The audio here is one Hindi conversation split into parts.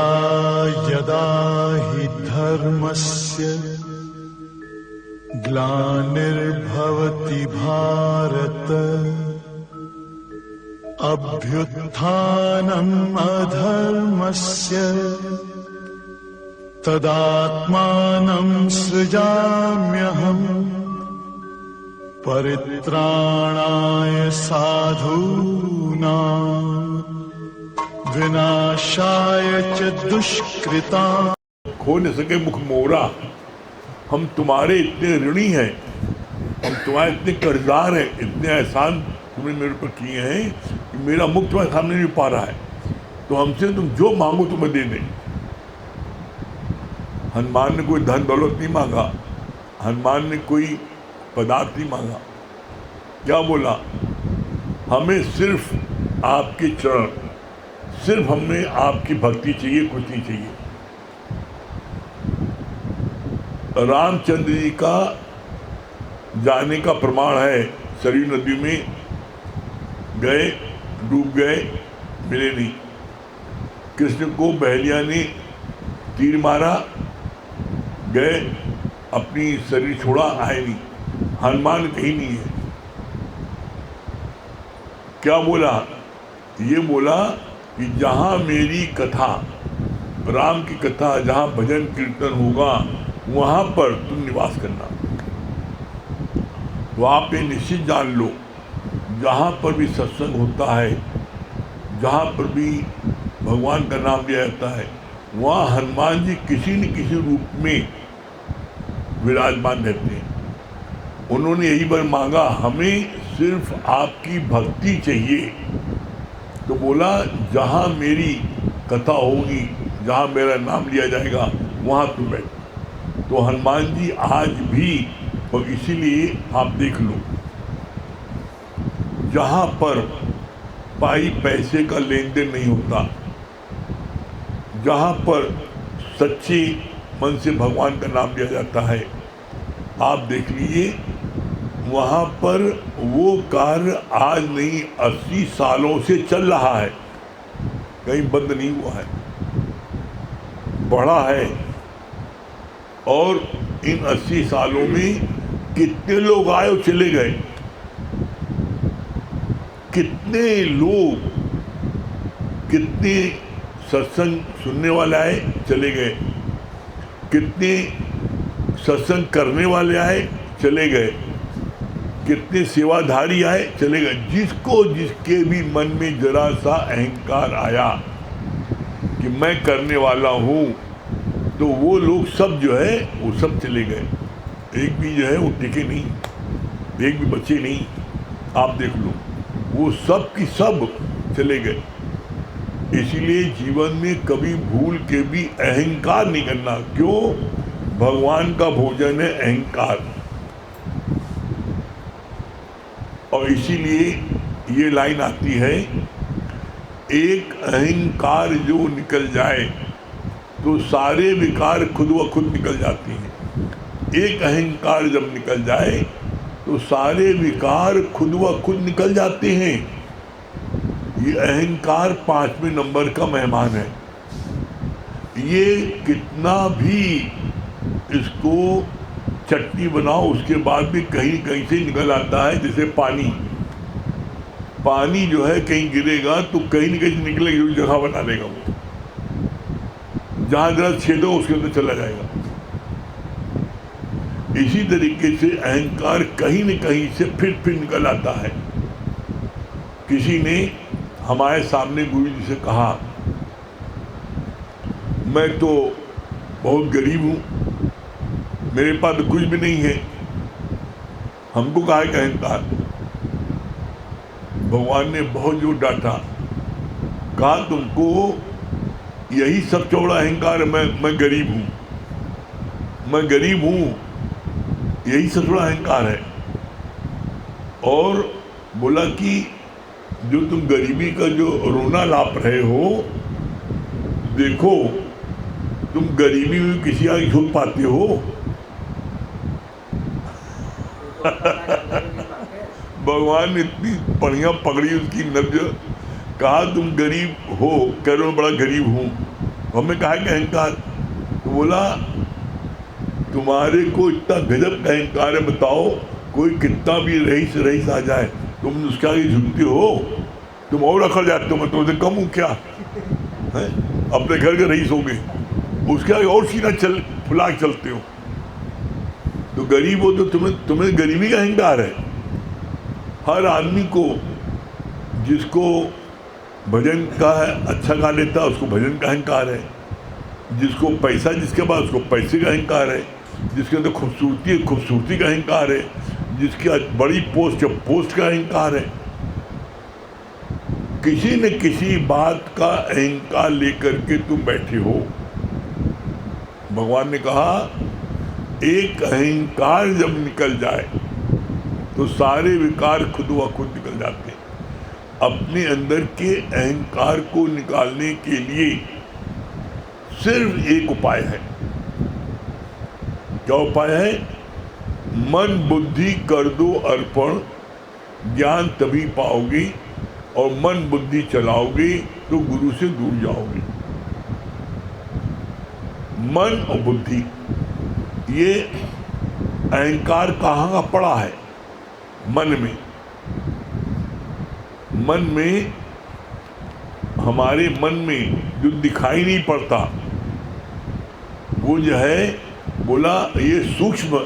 यदा यदा हि धर्मस्य ग्लानिर्भवति भारत अभ्युत्थानम् अधर्मस्य तदात्मानं सृजाम्यहम् परित्राणाय साधूनां विनाशाय च दुष्कृताम्। खो न सके मुख मोरा, हम तुम्हारे इतने ऋणी हैं, हम तुम्हारे इतने कर्जदार हैं, इतने एहसान तुमने मेरे ऊपर किए हैं कि मेरा मुख तुम्हारे सामने नहीं पा रहा है, तो हमसे तुम जो मांगो तुम्हें दे दें। हनुमान ने कोई धन दौलत नहीं मांगा, हनुमान ने कोई पदार्थ नहीं मांगा। क्या बोला? हमें सिर्फ आपके चरण, सिर्फ हमें आपकी भक्ति चाहिए, कुछ नहीं चाहिए। रामचंद्र जी का जाने का प्रमाण है, सरयू नदी में गए, डूब गए, मिले नहीं। कृष्ण को बहलिया ने तीर मारा, गए, अपनी शरीर छोड़ा, आए नहीं। हनुमान कहीं नहीं है। क्या बोला? ये बोला कि जहाँ मेरी कथा, राम की कथा, जहाँ भजन कीर्तन होगा वहाँ पर तुम निवास करना। तो आप ये निश्चित जान लो, जहाँ पर भी सत्संग होता है, जहाँ पर भी भगवान का नाम लिया जाता है, वहाँ हनुमान जी किसी न किसी रूप में विराजमान रहते हैं। उन्होंने यही बार मांगा, हमें सिर्फ आपकी भक्ति चाहिए। तो बोला जहाँ मेरी कथा होगी, जहाँ मेरा नाम लिया जाएगा, वहाँ तुम बैठ। तो हनुमान जी आज भी, और इसीलिए आप देख लो, जहाँ पर पाई पैसे का लेन देन नहीं होता, जहाँ पर सच्चे मन से भगवान का नाम लिया जाता है, आप देख लीजिए, वहाँ पर वो कार्य आज नहीं 80 सालों से चल रहा है, कहीं बंद नहीं हुआ है, बढ़ा है। और इन 80 सालों में कितने लोग आए और चले गए, कितने लोग, कितने सत्संग सुनने वाले आए, चले गए, कितने सत्संग करने वाले आए, चले गए, कितने सेवाधारी आए, चले गए। जिसको जिसके भी मन में जरा सा अहंकार आया कि मैं करने वाला हूँ, तो वो लोग सब जो है वो सब चले गए। एक भी जो है वो टिके नहीं, एक भी बचे नहीं। आप देख लो, वो सब की सब चले गए। इसीलिए जीवन में कभी भूल के भी अहंकार नहीं करना। क्यों? भगवान का भोजन है अहंकार। और इसीलिए ये लाइन आती है, एक अहंकार जो निकल जाए तो सारे विकार खुद व खुद निकल जाती हैं। एक अहंकार जब निकल जाए तो सारे विकार खुद व खुद निकल जाते हैं। ये अहंकार 5वें नंबर का मेहमान है। ये कितना भी इसको चटनी बनाओ, उसके बाद भी कहीं कहीं से निकल आता है। जैसे पानी जो है कहीं गिरेगा तो कहीं न कहीं निकलेगी, जगह बना लेगा वो, जहाँ जरा छेदो उसके अंदर चला जाएगा। इसी तरीके से अहंकार कहीं न कहीं से फिर निकल आता है। किसी ने हमारे सामने गुरु जी से कहा, मैं तो बहुत गरीब हूँ, मेरे पास तो कुछ भी नहीं है। हमको कहा है अहंकार। भगवान ने बहुत जोर डांटा, कहा तुमको यही सबसे बड़ा अहंकार है, मैं गरीब हूँ, मैं गरीब हूँ, यही सबसे बड़ा अहंकार है। और बोला कि जो तुम गरीबी का जो रोना लाप रहे हो, देखो तुम गरीबी में किसी आगे झुक पाते हो? भगवान ने इतनी बढ़िया पकड़ी उसकी नब्ज, कहा तुम गरीब हो, कह रहे हो बड़ा गरीब हूँ, हमें कहा कि अहंकार, तो बोला तुम्हारे को इतना गजब का अहंकार है, बताओ कोई कितना भी रईस आ जाए तुम उसके आगे झुकते हो, तुम और अखड़ जाते हो, मैं तुमसे कम हूँ क्या है? अपने घर के रईस हो गए, उसके आगे और सीना फुला के चलते हो। तो गरीब हो तो तुम्हें गरीबी का अहंकार है। हर आदमी को, जिसको भजन का अच्छा गा लेता है उसको भजन का अहंकार है, जिसको पैसा जिसके पास उसको पैसे का अहंकार है, जिसके अंदर खूबसूरती है खूबसूरती का अहंकार है, जिसकी बड़ी पोस्ट है पोस्ट का अहंकार है। किसी न किसी बात का अहंकार लेकर के तुम बैठे हो। भगवान ने कहा एक अहंकार जब निकल जाए तो सारे विकार खुद व खुद निकल जाते हैं। अपने अंदर के अहंकार को निकालने के लिए सिर्फ एक उपाय है। क्या उपाय है? मन बुद्धि कर दो अर्पण, ज्ञान तभी पाओगे, और मन बुद्धि चलाओगे तो गुरु से दूर जाओगे। मन और बुद्धि, ये अहंकार कहाँ का पड़ा है? मन में। मन में, हमारे मन में जो दिखाई नहीं पड़ता वो जो है, बोला ये सूक्ष्म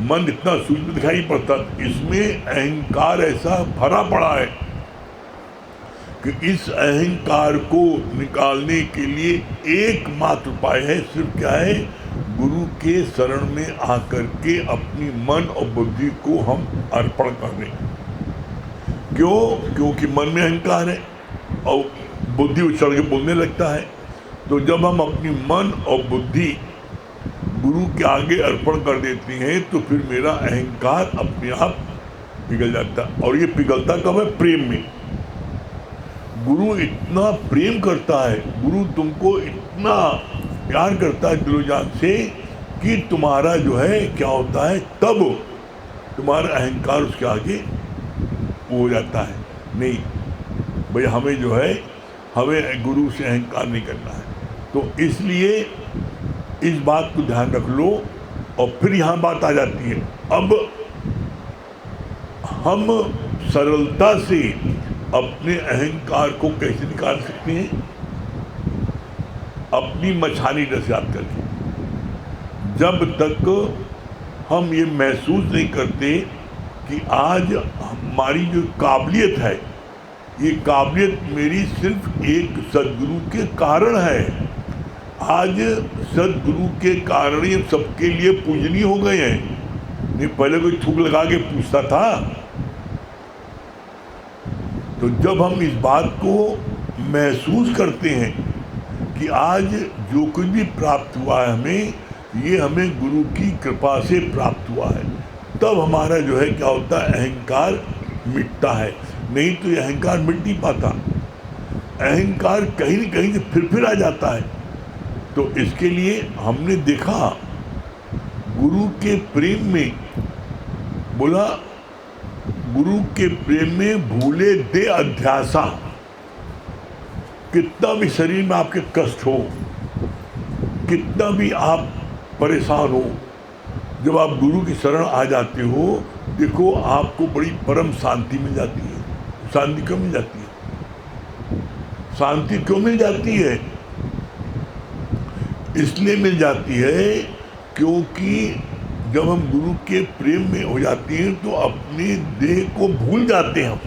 मन इतना सूक्ष्म दिखाई पड़ता, इसमें अहंकार ऐसा भरा पड़ा है कि इस अहंकार को निकालने के लिए एकमात्र उपाय है। सिर्फ क्या है? गुरु के शरण में आकर के अपनी मन और बुद्धि को हम अर्पण कर दें। क्यों? क्योंकि मन में अहंकार है और बुद्धि उछल के बोलने लगता है। तो जब हम अपनी मन और बुद्धि गुरु के आगे अर्पण कर देती हैं तो फिर मेरा अहंकार अपने आप पिघल जाता है। और ये पिघलता कब है? प्रेम में। गुरु इतना प्रेम करता है, गुरु तुमको इतना प्यार करता है दिलो जान से कि तुम्हारा जो है क्या होता है, तब तुम्हारा अहंकार उसके आगे हो जाता है। नहीं भाई, हमें जो है, हमें गुरु से अहंकार नहीं करना है। तो इसलिए इस बात को ध्यान रख लो। और फिर यहाँ बात आ जाती है, अब हम सरलता से अपने अहंकार को कैसे निकाल सकते हैं? अपनी मछानी रस याद करके। जब तक हम ये महसूस नहीं करते कि आज हमारी जो काबिलियत है, ये काबिलियत मेरी सिर्फ एक सद्गुरु के कारण है। आज सद्गुरु के कारण ये सबके लिए पूजनीय हो गए हैं। नहीं पहले कोई थूक लगा के पूछता था। तो जब हम इस बात को महसूस करते हैं कि आज जो कुछ भी प्राप्त हुआ है हमें, ये हमें गुरु की कृपा से प्राप्त हुआ है, तब हमारा जो है क्या होता है, अहंकार मिटता है। नहीं तो ये अहंकार मिट नहीं पाता। अहंकार कहीं न कहीं से फिर आ जाता है। तो इसके लिए हमने देखा गुरु के प्रेम में, बोला गुरु के प्रेम में भूले दे अध्यासा। कितना भी शरीर में आपके कष्ट हो, कितना भी आप परेशान हो, जब आप गुरु की शरण आ जाते हो, देखो आपको बड़ी परम शांति मिल जाती है। शांति क्यों मिल जाती है? शांति क्यों मिल जाती है? इसलिए मिल जाती है क्योंकि जब हम गुरु के प्रेम में हो जाते हैं तो अपने देह को भूल जाते हैं हम।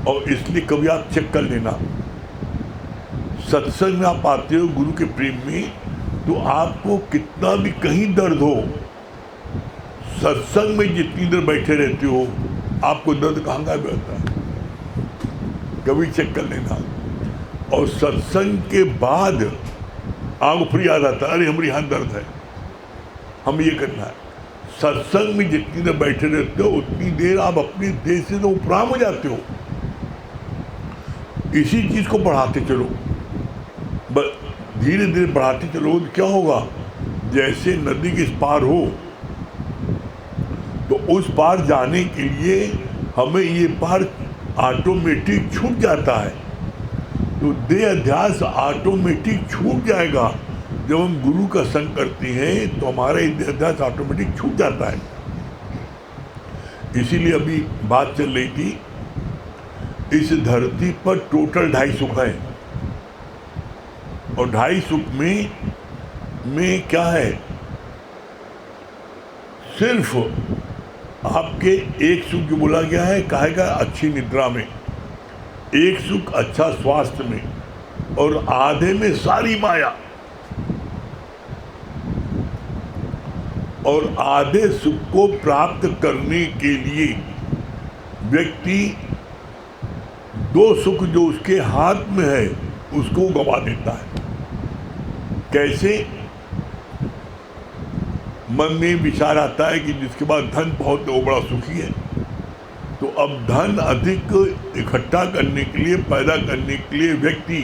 और इसलिए कभी आप चेक कर लेना, सत्संग में आप आते हो गुरु के प्रेम में, तो आपको कितना भी कहीं दर्द हो, सत्संग में जितनी देर बैठे रहते हो आपको दर्द कहाँ गायब रहता है? कभी चेक कर लेना। और सत्संग के बाद आपको फिर याद आता है, अरे हमारे यहाँ दर्द है, हम ये करना है। सत्संग में जितनी देर बैठे रहते हो उतनी देर आप अपने देह से तो उपराम हो जाते हो। इसी चीज को बढ़ाते चलो, धीरे धीरे बढ़ाते चलो, तो क्या होगा? जैसे नदी के इस पार हो, तो उस पार जाने के लिए हमें ये पार ऑटोमेटिक छूट जाता है। तो देह अध्यास ऑटोमेटिक छूट जाएगा। जब हम गुरु का संग करते हैं तो हमारा देह अध्यास ऑटोमेटिक छूट जाता है। इसीलिए अभी बात चल रही थी, इस धरती पर टोटल 2.5 सुख है, और 2.5 सुख में क्या है, सिर्फ आपके एक सुख जो बोला गया है कहेगा अच्छी निद्रा में, एक सुख अच्छा स्वास्थ्य में, और आधे में सारी माया, और आधे सुख को प्राप्त करने के लिए व्यक्ति 2 सुख जो उसके हाथ में है उसको गवा देता है। कैसे? मन में विचार आता है कि जिसके पास धन बहुत है वो बड़ा सुखी है, तो अब धन अधिक इकट्ठा करने के लिए, पैदा करने के लिए व्यक्ति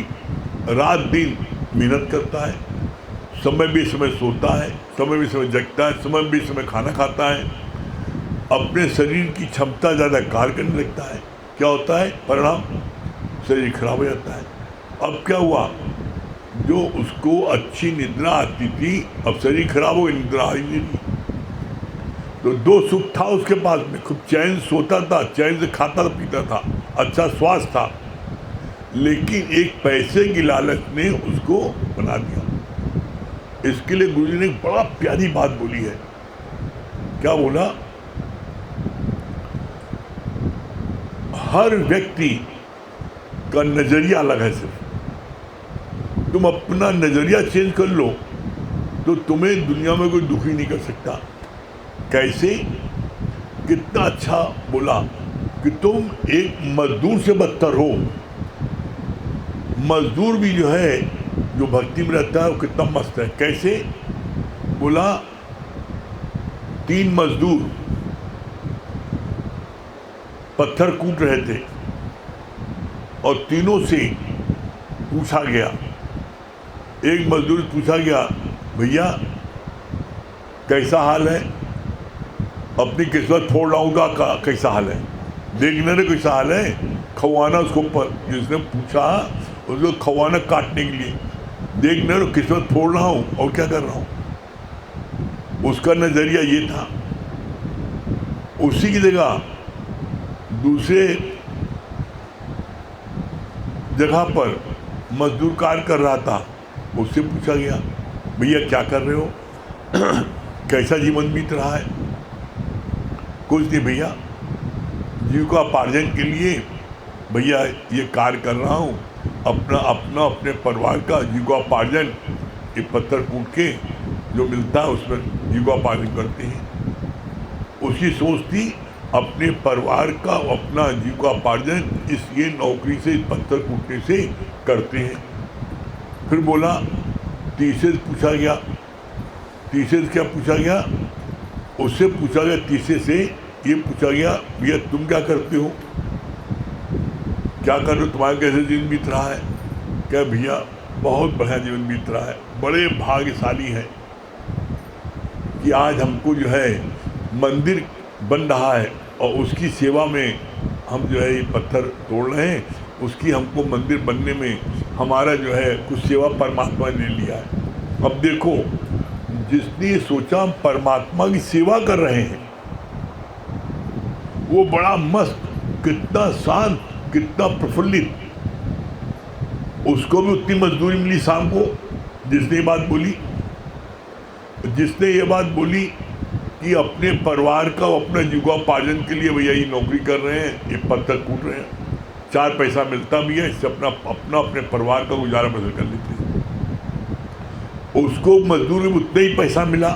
रात दिन मेहनत करता है, समय बेसमय सोता है, समय बेसमय जगता है, समय बेसमय खाना खाता है, अपने शरीर की क्षमता ज़्यादा कार्य करने लगता है। क्या होता है परिणाम? शरीर खराब हो जाता है। अब क्या हुआ, जो उसको अच्छी निद्रा आती थी अब शरीर खराब हो गई, निद्रा आई नहीं। तो 2 सुख था उसके पास में, खूब चैन सोता था, चैन से खाता पीता था, अच्छा स्वास्थ्य था, लेकिन एक पैसे की लालच ने उसको बना दिया। इसके लिए गुरु जी ने एक बड़ा प्यारी बात बोली है। क्या बोला? हर व्यक्ति का नजरिया अलग है। सिर्फ तुम अपना नजरिया चेंज कर लो तो तुम्हें दुनिया में कोई दुखी नहीं कर सकता। कैसे? कितना अच्छा बोला कि तुम एक मजदूर से बदतर हो। मजदूर भी जो है, जो भक्ति में रहता है वो कितना मस्त है। कैसे? बोला 3 मजदूर पत्थर कूट रहे थे और तीनों से पूछा गया, एक मजदूर पूछा गया, भैया कैसा हाल है? अपनी किस्मत फोड़ लाऊंगा का कैसा हाल है? देखने में कैसा हाल है? खवाना उसको जिसने पूछा उसको खवाना काटने के लिए, देखने में किस्मत फोड़ रहा हूँ और क्या कर रहा हूँ। उसका नजरिया ये था। उसी की जगह दूसरे जगह पर मजदूर कार्य कर रहा था, उससे पूछा गया, भैया क्या कर रहे हो? कैसा जीवन बीत रहा है? कुछ नहीं भैया, जीविकोपार्जन के लिए भैया ये कार्य कर रहा हूँ, अपने परिवार का जीविकोपार्जन, ये पत्थर कूट के जो मिलता है उसमें जीविकोपार्जन करते हैं। उसकी सोच थी अपने परिवार का, अपना जीविकोपार्जन इस ये नौकरी से, इस पत्थर कूटने से करते हैं। फिर बोला, तीसरे से पूछा गया, तीसरे से क्या पूछा गया? उससे पूछा गया, तीसरे से ये पूछा गया, भैया तुम क्या करते हो? क्या कर रहे हो? तुम्हारा कैसे जीवन बीत रहा है? क्या भैया बहुत बढ़िया जीवन बीत रहा है, बड़े भाग्यशाली हैं कि आज हमको जो है मंदिर बन रहा है और उसकी सेवा में हम जो है ये पत्थर तोड़ रहे हैं, उसकी हमको मंदिर बनने में हमारा जो है कुछ सेवा परमात्मा ने लिया है। अब देखो, जिसने सोचा हम परमात्मा की सेवा कर रहे हैं वो बड़ा मस्त, कितना शांत, कितना प्रफुल्लित। उसको भी उतनी मजदूरी मिली शाम को, जिसने ये बात बोली, जिसने ये बात बोली कि अपने परिवार का, अपने जीविकोपार्जन के लिए भैया ये नौकरी कर रहे हैं, ये पत्थर कूट रहे हैं, 4 पैसा मिलता भी है, इससे अपने परिवार का गुजारा बसर कर लेते हैं। उसको मजदूर में उतना ही पैसा मिला,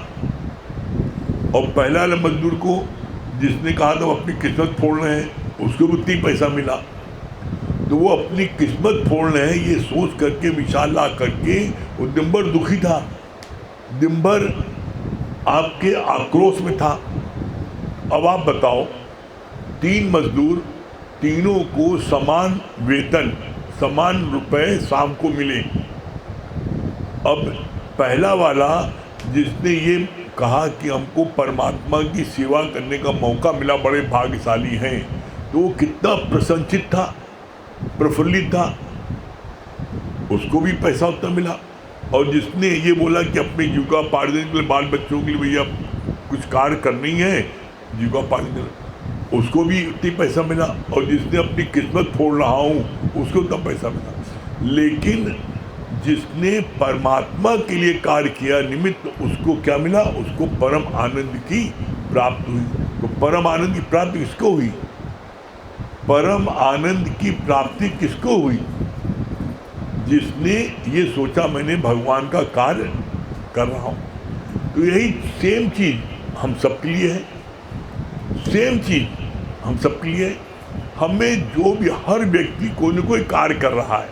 और पहला वाले मजदूर को जिसने कहा था वो अपनी किस्मत फोड़ रहे हैं, उसको भी उतना ही पैसा मिला। तो वो अपनी किस्मत फोड़ रहे हैं ये सोच करके, विचार ला करके वो दिन भर दुखी था, दिन भर आपके आक्रोश में था। अब आप बताओ, 3 मजदूर, तीनों को समान वेतन, समान रुपए शाम को मिले। अब पहला वाला जिसने ये कहा कि हमको परमात्मा की सेवा करने का मौका मिला, बड़े भाग्यशाली हैं, तो वो कितना प्रसन्नचित था, प्रफुल्लित था। उसको भी पैसा उतना मिला। और जिसने ये बोला कि अपने जीविका पार्जन के लिए, बाल बच्चों के लिए भैया कुछ कार्य करनी है, जीविका पार्जन, उसको भी उतनी पैसा मिला। और जिसने अपनी किस्मत फोड़ रहा हूँ उसको उतना पैसा मिला। लेकिन जिसने परमात्मा के लिए कार्य किया निमित्त, उसको क्या मिला? उसको परम आनंद की प्राप्ति हुई। तो परम आनंद की प्राप्ति किसको हुई? परम आनंद की प्राप्ति किसको हुई? जिसने ये सोचा मैंने भगवान का कार्य कर रहा हूँ। तो यही सेम चीज हम सबके लिए है, सेम चीज हम सबके लिए है। हमें जो भी, हर व्यक्ति कोई न कोई कार्य कर रहा है,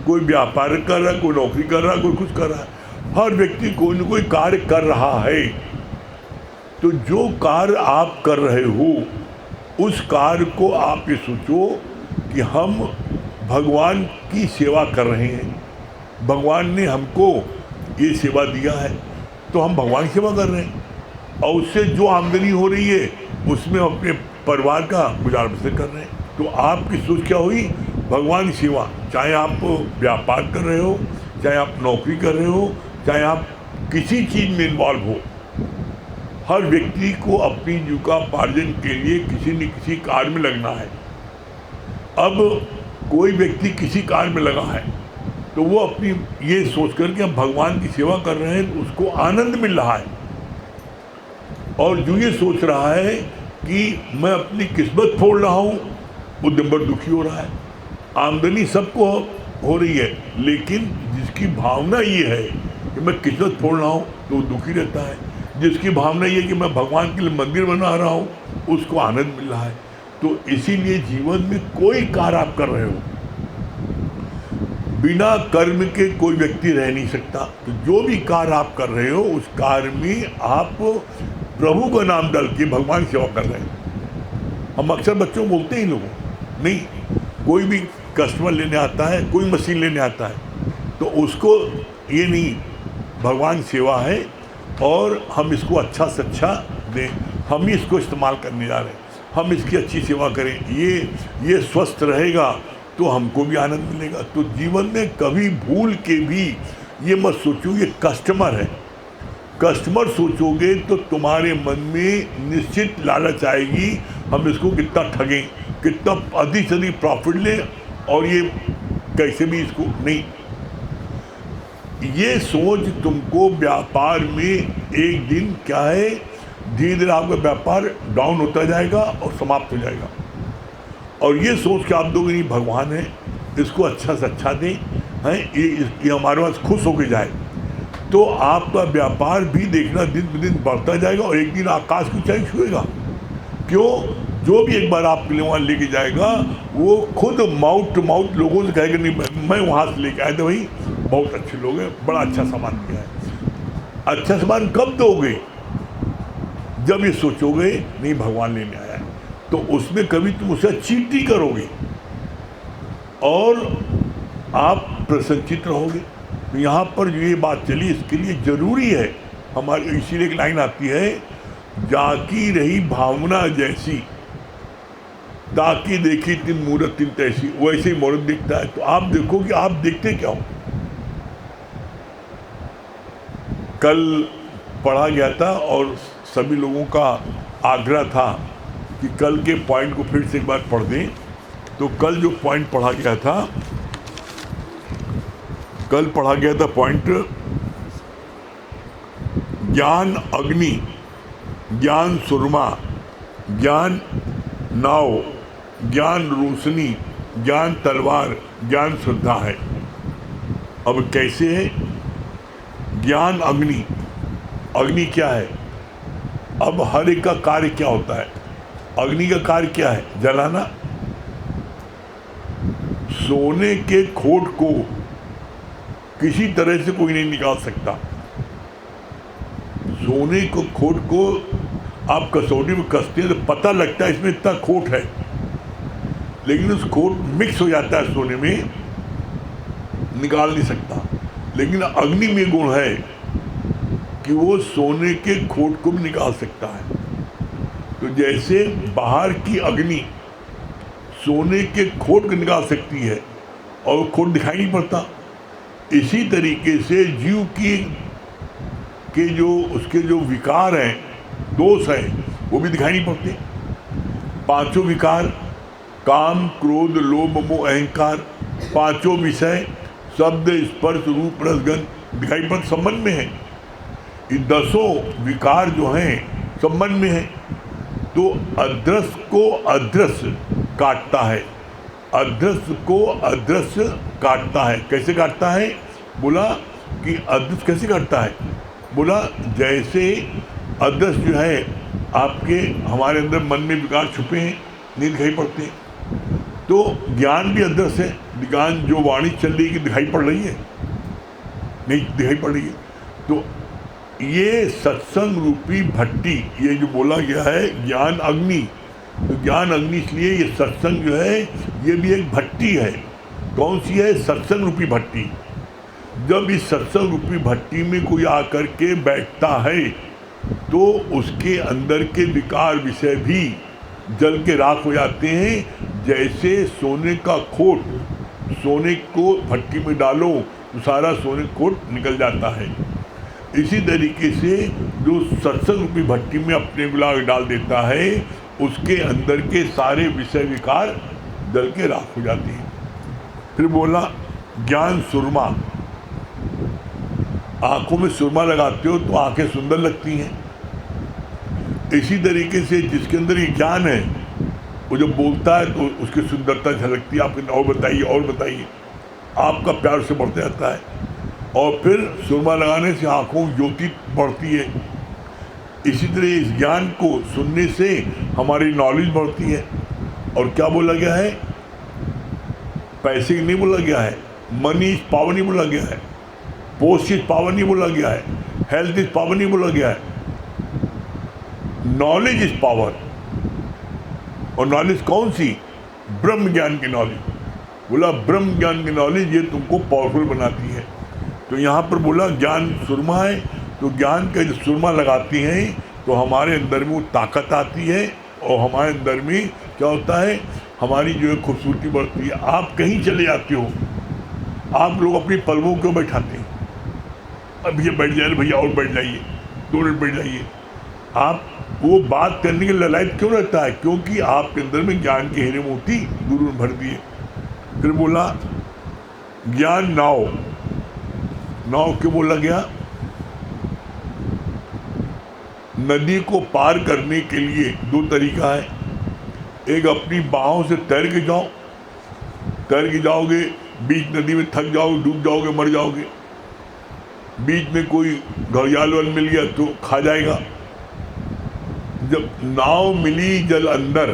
कोई व्यापार कर रहा है, कोई नौकरी कर रहा है, कोई कुछ कर रहा है, हर व्यक्ति कोई न कोई कार्य कर रहा है। तो जो कार्य आप कर रहे हो उस कार्य को आप ये सोचो कि हम भगवान की सेवा कर रहे हैं। भगवान ने हमको ये सेवा दिया है तो हम भगवान की सेवा कर रहे हैं, और उससे जो आमदनी हो रही है उसमें अपने परिवार का गुजार बसर कर रहे हैं। तो आपकी सोच क्या हुई? भगवान की सेवा। चाहे आप व्यापार कर रहे हो, चाहे आप नौकरी कर रहे हो, चाहे आप किसी चीज़ में इन्वॉल्व हो, हर व्यक्ति को अपनी जीविकोपार्जन के लिए किसी न किसी कार्य में लगना है। अब कोई व्यक्ति किसी कार्य में लगा है तो वो अपनी ये सोच कर के हम भगवान की सेवा कर रहे हैं तो उसको आनंद मिल रहा है। और जो ये सोच रहा है कि मैं अपनी किस्मत फोड़ रहा हूँ, वो दिन भर दुखी हो रहा है। आमदनी सबको हो रही है, लेकिन जिसकी भावना ये है कि मैं किस्मत फोड़ रहा हूँ तो वो दुखी रहता है। जिसकी भावना ये है कि मैं भगवान के लिए मंदिर बना रहा हूँ, उसको आनंद मिल रहा है। तो इसीलिए जीवन में कोई कार्य आप कर रहे हो, बिना कर्म के कोई व्यक्ति रह नहीं सकता। तो जो भी कार्य आप कर रहे हो उस कार्य में आप प्रभु का नाम डाल के भगवान की सेवा कर रहे हैं। हम अक्सर बच्चों को बोलते हैं लोगों, नहीं, कोई भी कस्टमर लेने आता है, कोई मशीन लेने आता है तो उसको ये नहीं, भगवान सेवा है और हम इसको अच्छा से अच्छा दें, हम ही इसको इस्तेमाल करने जा रहे हैं, हम इसकी अच्छी सेवा करें, ये स्वस्थ रहेगा तो हमको भी आनंद मिलेगा। तो जीवन में कभी भूल के भी ये मत सोचो ये कस्टमर है। कस्टमर सोचोगे तो तुम्हारे मन में निश्चित लालच आएगी, हम इसको कितना ठगें, कितना अधिक से अधिक प्रॉफिट लें और ये कैसे भी इसको नहीं। ये सोच तुमको व्यापार में एक दिन क्या है, धीरे धीरे आपका व्यापार डाउन होता जाएगा और समाप्त हो जाएगा। और ये सोच के आप दोगे नहीं भगवान है, इसको अच्छा से अच्छा दें, हैं ये हमारे पास खुश होके जाए, तो आपका व्यापार भी देखना दिन ब दिन बढ़ता जाएगा और एक दिन आकाश की ऊंचाई छुएगा। क्यों? जो भी एक बार आपके लिए वहाँ लेके जाएगा वो खुद माउथ टू माउथ लोगों से कहेगा नहीं मैं वहाँ से लेके आया था, भाई बहुत अच्छे लोग हैं, बड़ा अच्छा सामान दिया है। अच्छा सामान कब दोगे? जब ये सोचोगे नहीं भगवान लेने आया है, तो उसमें कभी तुम उसे चीटी करोगे और आप प्रसन्नचित रहोगे। तो यहाँ पर जो ये बात चली इसके लिए जरूरी है हमारी, इसीलिए एक लाइन आती है, जाकी रही भावना जैसी ताकि देखी तिन मूरत तिन तैसी, वैसे ही मूरत दिखता है। तो आप देखो कि आप देखते क्या हो। कल पढ़ा गया था और सभी लोगों का आग्रह था कि कल के पॉइंट को फिर से एक बार पढ़ दें। तो कल जो पॉइंट पढ़ा गया था, कल पढ़ा गया था पॉइंट, ज्ञान अग्नि, ज्ञान सुरमा, ज्ञान नाव, ज्ञान रोशनी, ज्ञान तलवार, ज्ञान श्रद्धा है। अब कैसे है? ज्ञान अग्नि, अग्नि क्या है? अब हर एक का कार्य क्या होता है? अग्नि का कार्य क्या है? जलाना। सोने के खोट को किसी तरह से कोई नहीं निकाल सकता। सोने को खोट को आप कसौटी में कसते हैं तो पता लगता है इसमें इतना खोट है, लेकिन उस खोट मिक्स हो जाता है सोने में, निकाल नहीं सकता। लेकिन अग्नि में गुण है कि वो सोने के खोट को भी निकाल सकता है। तो जैसे बाहर की अग्नि सोने के खोट को निकाल सकती है और वो खोट दिखाई नहीं पड़ता, इसी तरीके से जीव के जो उसके जो विकार हैं, दोष हैं, वो भी दिखाई नहीं पड़ते। पांचों विकार, काम, क्रोध, लोभ, मोह, अहंकार, पांचों विषय शब्द, स्पर्श, रूप, रस, गंध दिखाई पड़ते, संबंध में है। ये 10 विकार जो हैं संबंध में है। तो अदृश्य को अदृश्य काटता है, अदृश्य को अदृश्य काटता है। कैसे काटता है? बोला कि अदृश्य कैसे काटता है? बोला जैसे अदृश्य जो है आपके हमारे अंदर मन में विकार छुपे हैं, नहीं दिखाई पड़ते, तो ज्ञान भी अदृश्य है। ज्ञान जो वाणी चल रही है दिखाई पड़ रही है? नहीं दिखाई पड़ रही है। तो ये सत्संग रूपी भट्टी, ये जो बोला गया है ज्ञान अग्नि, तो ज्ञान अग्नि इसलिए ये सत्संग जो है ये भी एक भट्टी है। कौन सी है? सत्संग रूपी भट्टी। जब इस सत्संग रूपी भट्टी में कोई आकर के बैठता है तो उसके अंदर के विकार विषय भी जल के राख हो जाते हैं। जैसे सोने का खोट, सोने को भट्टी में डालो तो सारा सोने खोट निकल जाता है। इसी तरीके से जो सत्संग रूपी भट्टी में अपने गुलाब डाल देता है उसके अंदर के सारे विषय विकार जल के राख हो जाती हैं। फिर बोला ज्ञान सुरमा, आंखों में सुरमा लगाते हो तो आंखें सुंदर लगती हैं। इसी तरीके से जिसके अंदर ये ज्ञान है वो जब बोलता है तो उसकी सुंदरता झलकती है। आप और बताइए और बताइए, आपका प्यार से बढ़ता जाता है। और फिर सुरमा लगाने से आंखों की ज्योति बढ़ती है। इसी तरह इस ज्ञान को सुनने से हमारी नॉलेज बढ़ती है। और क्या बोला गया है? पैसे नहीं बोला गया है, मनी इज पावर नहीं बोला गया है, पोस्ट इज पावर नहीं बोला गया है, हेल्थ इज पावर नहीं बोला गया है, नॉलेज इज पावर। और नॉलेज कौन सी? ब्रह्म ज्ञान की नॉलेज। बोला ब्रह्म ज्ञान की नॉलेज ये तुमको पावरफुल बनाती है। तो यहाँ पर बोला ज्ञान सुरमा है, तो ज्ञान का जो सुरमा लगाती हैं तो हमारे अंदर में वो ताकत आती है और हमारे अंदर में क्या होता है, हमारी जो है खूबसूरती बढ़ती है। आप कहीं चले जाते हो, आप लोग अपनी पलवों क्यों बैठाते हैं? अब ये बैठ जाए भैया और बैठ जाइए, 2 मिनट बैठ जाइए। आप वो बात करने के ललायत क्यों रहता है? क्योंकि आपके अंदर में ज्ञान के हीरे मोती गुरु ने भर दिए। फिर बोला ज्ञान नाव, नाव क्यों बोला गया? नदी को पार करने के लिए 2 तरीका है। एक अपनी बाहों से तैर के जाओ, तैर के जाओगे, बीच नदी में थक जाओगे, डूब जाओगे, मर जाओगे। बीच में कोई घड़ियाल वाल मिल गया तो खा जाएगा। जब नाव मिली जल अंदर,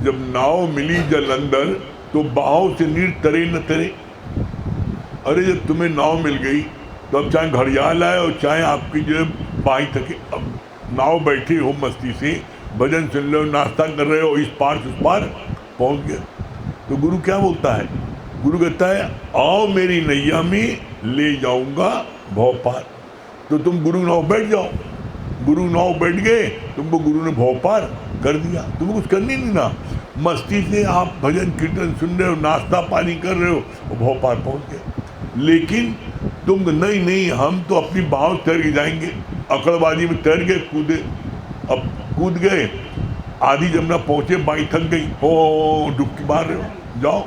जब नाव मिली जल अंदर तो बाहों से नीर तरे न तरे। अरे जब तुम्हें नाव मिल गई तो अब चाहे घड़ियाल आए और चाहे आपकी जो है बाई थके, अब नाव बैठे हो मस्ती से, भजन सुन रहे हो, नाश्ता कर रहे हो, इस पार से उस पार पहुंच गए। तो गुरु क्या बोलता है? गुरु कहता है आओ मेरी नैया में ले जाऊंगा भव पार। तो तुम गुरु नाव बैठ जाओ। गुरु नाव बैठ गए, तुमको गुरु ने भव पार कर दिया। तुमको कुछ करनी नहीं ना, मस्ती से आप भजन कीर्तन सुन रहे हो, नाश्ता पानी कर रहे हो और भव पार पहुँच गए। लेकिन तुम नहीं, हम तो अपनी बाहों तैर के जाएंगे। अकड़बाजी में तैर गए, कूदे, अब कूद गए, आधी जमुना पहुँचे, बाई थक गई, हो डुबकी मार रहे हो, जाओ।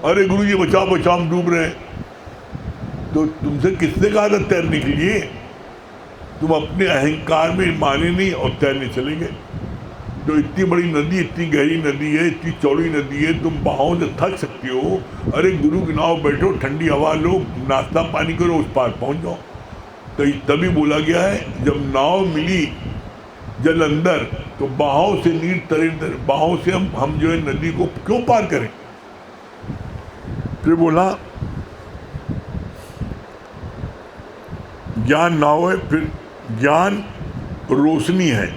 अरे गुरु जी बचाओ बचाओ, हम डूब रहे हैं। तो तुमसे किसने कहा था तैरने के लिए? तुम अपने अहंकार में माने नहीं और तैरने चले गए। तो इतनी बड़ी नदी, इतनी गहरी नदी है, इतनी चौड़ी नदी है, तुम बाहों से थक सकते हो। अरे गुरु की नाव बैठो, ठंडी हवा लो, नाश्ता पानी करो, उस पार पहुंच जाओ। तो तभी बोला गया है जब नाव मिली जल अंदर तो बाहों से नीर तरे, बाहों से हम जो है नदी को क्यों पार करें? फिर बोला ज्ञान नाव है, फिर ज्ञान रोशनी है।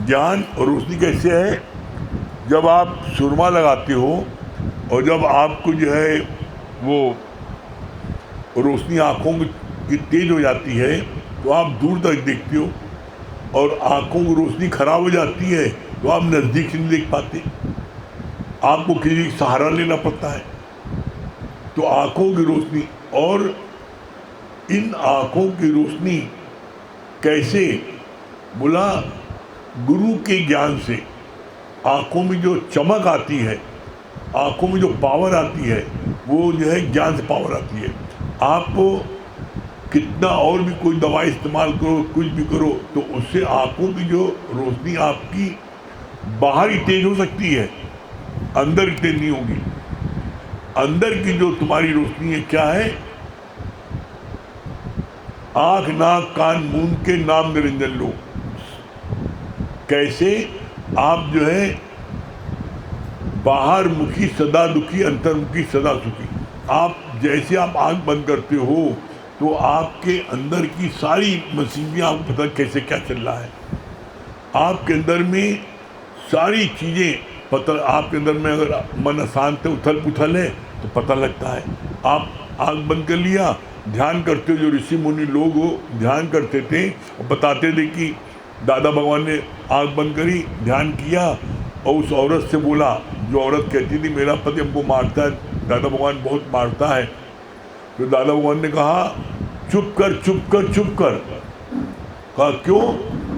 ज्ञान और रोशनी कैसे है? जब आप सुरमा लगाते हो और जब आपको जो है वो रोशनी आँखों की तेज हो जाती है तो आप दूर तक देखते हो, और आँखों की रोशनी खराब हो जाती है तो आप नज़दीक से नहीं देख पाते, आपको किसी सहारा लेना पड़ता है। तो आँखों की रोशनी, और इन आँखों की रोशनी कैसे? बोला गुरु के ज्ञान से। आँखों में जो चमक आती है, आँखों में जो पावर आती है, वो जो है ज्ञान से पावर आती है। आप कितना और भी कोई दवाई इस्तेमाल करो, कुछ भी करो, तो उससे आँखों की जो रोशनी आपकी बाहर ही तेज हो सकती है, अंदर की तेज नहीं होगी। अंदर की जो तुम्हारी रोशनी है क्या है? आँख नाक कान मूंद के नाम निरंजन लो। कैसे? आप जो है बाहर मुखी सदा दुखी, अंतर्मुखी सदा सुखी। आप जैसे आप आँख बंद करते हो तो आपके अंदर की सारी मशीनरी आपको पता कैसे क्या चल रहा है। आपके अंदर में सारी चीज़ें पता, आपके अंदर में अगर मन अशांत है, उथल पुथल है, तो पता लगता है। आप आँख बंद कर लिया, ध्यान करते हो, जो ऋषि मुनि लोग हो ध्यान करते थे और बताते थे कि दादा भगवान ने आँख बंद करी, ध्यान किया और उस औरत से बोला, जो औरत कहती थी मेरा पति हमको मारता है, दादा भगवान बहुत मारता है, तो दादा भगवान ने कहा चुप कर चुप कर चुप कर। कहा क्यों?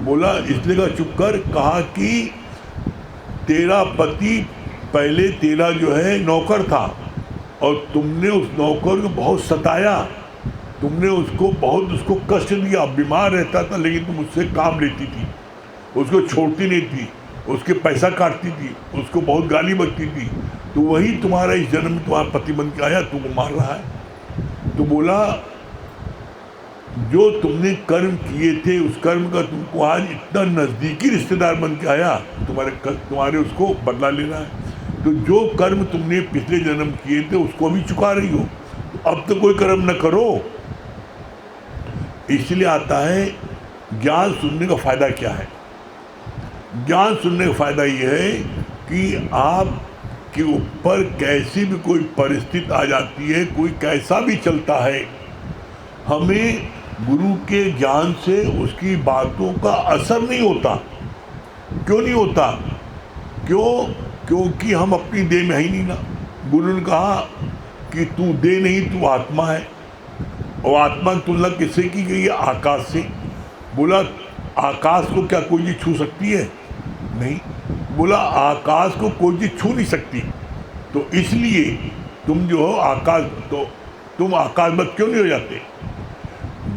बोला इसलिए कहा चुप कर। कहा कि तेरा पति पहले तेरा जो है नौकर था और तुमने उस नौकर को बहुत सताया, तुमने उसको बहुत उसको कष्ट दिया, बीमार रहता था लेकिन तुम उससे काम लेती थी, उसको छोड़ती नहीं थी, उसके पैसा काटती थी, उसको बहुत गाली बकती थी, तो वही तुम्हारा इस जन्म में तुम्हारा पति बन के आया, तुमको मार रहा है। तो बोला जो तुमने कर्म किए थे उस कर्म का तुमको आज इतना नज़दीकी रिश्तेदार बन के आया, तुम्हारे उसको बदला ले रहा है। तो जो कर्म तुमने पिछले जन्म किए थे उसको भी चुका रही हो, तो अब तो कोई कर्म न करो। इसलिए आता है ज्ञान सुनने का फ़ायदा क्या है? ज्ञान सुनने का फ़ायदा ये है कि आप के ऊपर कैसी भी कोई परिस्थिति आ जाती है, कोई कैसा भी चलता है, हमें गुरु के ज्ञान से उसकी बातों का असर नहीं होता। क्यों नहीं होता? क्योंकि हम अपनी देह में है ही नहीं ना। गुरु ने कहा कि तू देह नहीं, तू आत्मा है, और आत्मा की तुलना किससे की गई है? आकाश से। बोला आकाश को क्या कोई चीज़ छू सकती है? नहीं। बोला आकाश को कोई चीज़ छू नहीं सकती, तो इसलिए तुम जो हो आकाश, तो तुम आकाश में क्यों नहीं हो जाते?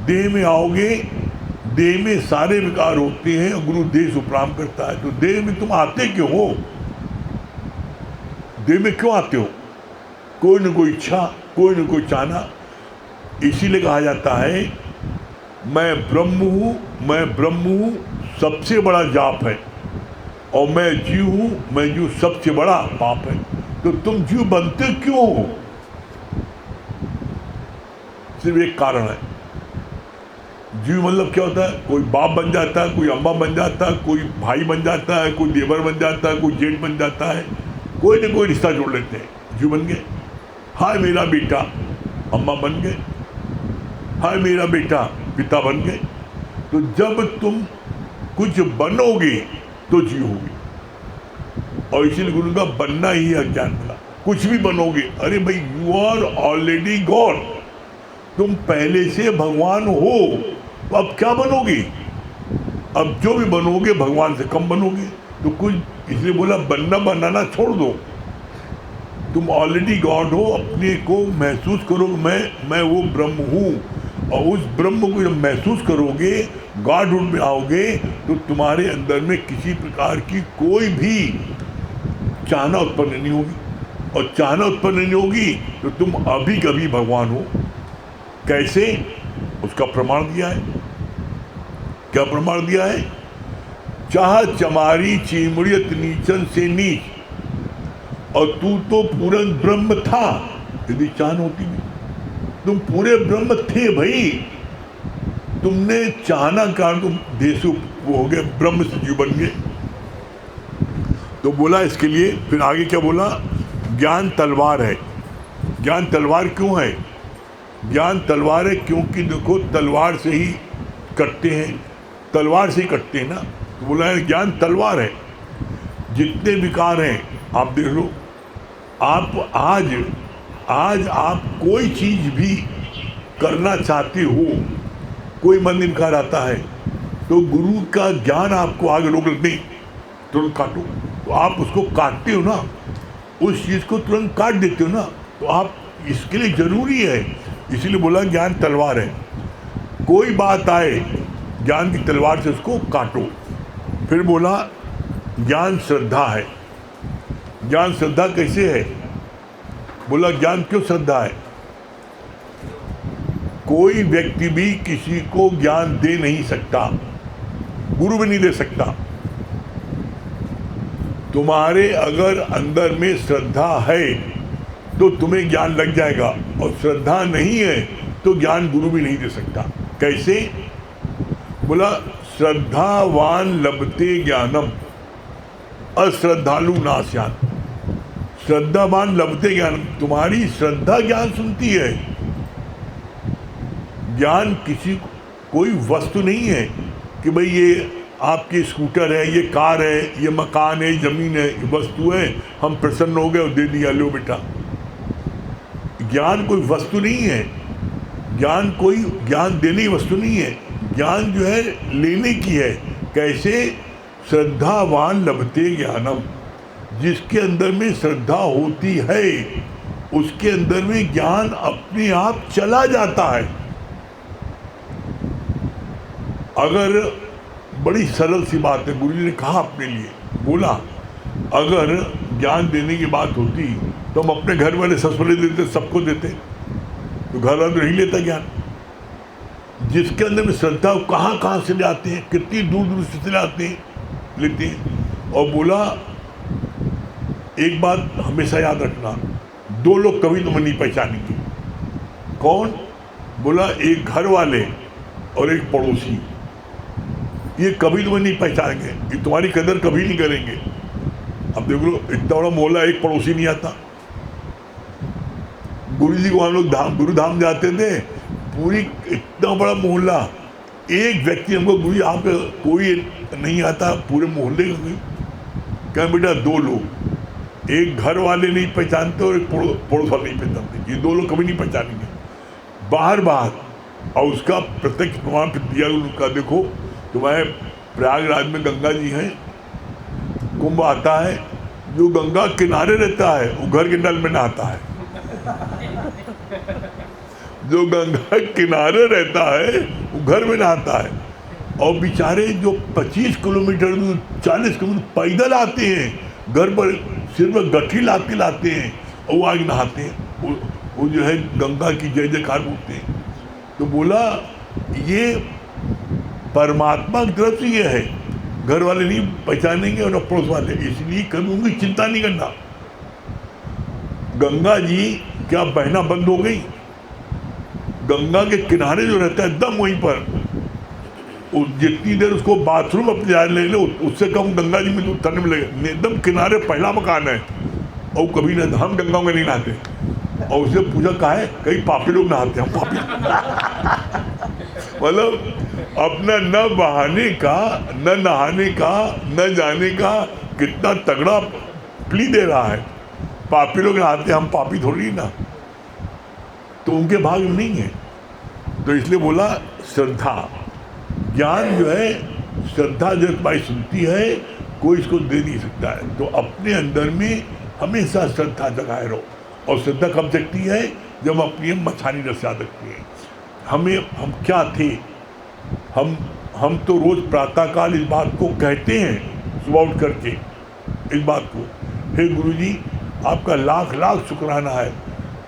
देह में आओगे, देह में सारे विकार होते हैं और गुरु देह से उपराम करता है, तो देह में तुम आते क्यों हो? देह में क्यों आते हो? कोई न कोई इच्छा, कोई न कोई चाहना। इसीलिए कहा जाता है मैं ब्रह्म हूँ, मैं ब्रह्म हूँ सबसे बड़ा जाप है, और मैं जीव हूँ, मैं जीव सबसे बड़ा पाप है। तो तुम जीव बनते क्यों हो? सिर्फ एक कारण है। जीव मतलब क्या होता है? कोई बाप बन जाता है, कोई अम्मा बन जाता है, कोई भाई बन जाता है, कोई देवर बन जाता है, कोई जेठ बन जाता है, कोई न कोई रिश्ता जोड़ लेते हैं, जीव बन गए। हाय मेरा बेटा, अम्मा बन गए। हाय मेरा बेटा, पिता बन गए। तो जब तुम कुछ बनोगे तो जीव होगी, और इसीलिए गुरु का बनना ही अज्ञान मिला। कुछ भी बनोगे, अरे भाई यू आर ऑलरेडी गॉड, तुम पहले से भगवान हो, तो अब क्या बनोगे? अब जो भी बनोगे भगवान से कम बनोगे। तो कुछ इसलिए बोला बनना बनाना छोड़ दो, तुम ऑलरेडी गॉड हो। अपने को महसूस करो, मैं वो ब्रह्म हूँ, और उस ब्रह्म को जब महसूस करोगे, गॉडहुड में आओगे, तो तुम्हारे अंदर में किसी प्रकार की कोई भी चाहना उत्पन्न नहीं होगी, और चाहना उत्पन्न नहीं होगी तो तुम अभी कभी भगवान हो। कैसे? उसका प्रमाण दिया है। क्या प्रमाण दिया है? चाह चमारी चिमड़ियत नीचन से नीच, और तू तो पूर्ण ब्रह्म था। यदि चाहना होती भी, तुम पूरे ब्रह्म थे भाई, तुमने चाहना कारण तुम देश हो गए, ब्रह्म से जीव बन गए। तो बोला इसके लिए फिर आगे क्या बोला? ज्ञान तलवार है। ज्ञान तलवार क्यों है? ज्ञान तलवार है क्योंकि देखो तलवार से ही कटते हैं, तलवार से ही कटते हैं ना। तो बोला है ज्ञान तलवार है। जितने विकार हैं आप देख लो, आप आज आज आप कोई चीज भी करना चाहते हो, कोई मन इनकार आता है तो गुरु का ज्ञान आपको आगे रोक नहीं, तुरंत काटो। तो आप उसको काटते हो ना, उस चीज को तुरंत काट देते हो ना, तो आप इसके लिए जरूरी है। इसीलिए बोला ज्ञान तलवार है, कोई बात आए ज्ञान की तलवार से उसको काटो। फिर बोला ज्ञान श्रद्धा है। ज्ञान श्रद्धा कैसे है? बोला ज्ञान क्यों श्रद्धा है? कोई व्यक्ति भी किसी को ज्ञान दे नहीं सकता, गुरु भी नहीं दे सकता। तुम्हारे अगर अंदर में श्रद्धा है तो तुम्हें ज्ञान लग जाएगा, और श्रद्धा नहीं है तो ज्ञान गुरु भी नहीं दे सकता। कैसे? बोला श्रद्धावान लभते ज्ञानम अश्रद्धालु नास्यात्। श्रद्धावान लभते ज्ञानम, तुम्हारी श्रद्धा ज्ञान सुनती है। ज्ञान किसी कोई वस्तु नहीं है कि भाई ये आपकी स्कूटर है, ये कार है, ये मकान है, जमीन है, ये वस्तु है, हम प्रसन्न हो गए और दे दिया, लो बेटा। ज्ञान कोई वस्तु नहीं है, ज्ञान कोई ज्ञान देने की वस्तु नहीं है, ज्ञान जो है लेने की है। कैसे? श्रद्धावान लभते ज्ञानम, जिसके अंदर में श्रद्धा होती है उसके अंदर में ज्ञान अपने आप चला जाता है। अगर बड़ी सरल सी बात है, गुरु जी ने कहा अपने लिए, बोला अगर ज्ञान देने की बात होती तो हम अपने घर वाले ससुरे देते, सबको देते, तो घर वाला नहीं लेता ज्ञान। जिसके अंदर में श्रद्धा कहाँ कहाँ से ले आते हैं, कितनी दूर दूर से ले आते हैं, लेते हैं। और बोला एक बात हमेशा याद रखना, दो लोग कभी तुम्हें नहीं पहचानेंगे। कौन? बोला एक घर वाले और एक पड़ोसी, ये कभी तुम्हें नहीं पहचानेंगे, ये तुम्हारी कदर कभी नहीं करेंगे। अब देख लो, इतना बड़ा मोहल्ला, एक पड़ोसी नहीं आता। गुरु जी को हम लोग गुरु धाम जाते थे, पूरी इतना बड़ा मोहल्ला, एक व्यक्ति हमको गुरु जी आप कोई नहीं आता, पूरे मोहल्ले का। क्या बेटा? दो लोग, एक घर वाले नहीं पहचानते और एक पड़ोस वाले नहीं पहचानते, ये दो लोग कभी नहीं पहचानेंगे। बाहर बाहर, और उसका प्रत्यक्ष प्रमाण दिया उनका। देखो तुम्हारे प्रयागराज में गंगा जी हैं, कुंभ आता है, जो गंगा किनारे रहता है वो घर के नल में नहाता है। जो गंगा किनारे रहता है वो घर में नहाता है। और बेचारे जो 25 किलोमीटर 40 किलोमीटर पैदल आते हैं, घर पर सिर में गठरी लाते हैं और वो आगे नहाते हैं, वो जो है गंगा की जय जयकार बोलते हैं। तो बोला ये परमात्मा की तरफ से ये है, घर वाले नहीं पहचानेंगे और पड़ोस वाले, इसलिए कभी उनकी चिंता नहीं करना। गंगा जी क्या बहना बंद हो गई? गंगा के किनारे जो रहता है एकदम वहीं पर, जितनी देर उसको बाथरूम अपने जाने ले लो उससे कम गंगा जी में उतरने में लगे। एकदम किनारे पहला मकान है, और कभी ना हम गंगा में नहीं नहाते। और उससे पूछा कहा है, कई पापी लोग नहाते हैं, हम पापी। मतलब अपना न बहाने का, न नहाने का, न जाने का कितना तगड़ा प्ली दे रहा है। पापी लोग नहाते, हम पापी थोड़ी ना, तो उनके भाग में नहीं है। तो इसलिए बोला श्रद्धा, ज्ञान जो है श्रद्धा जब भाई सुनती है, कोई इसको दे नहीं सकता है। तो अपने अंदर में हमेशा श्रद्धा जगाए रहो। और श्रद्धा कब जगती है? जब अपनी मछानी रसा लगती है। हम क्या थे? हम तो रोज प्रातःकाल इस बात को कहते हैं, सुबह उठ करके इस बात को, हे गुरुजी आपका लाख लाख शुक्राना है,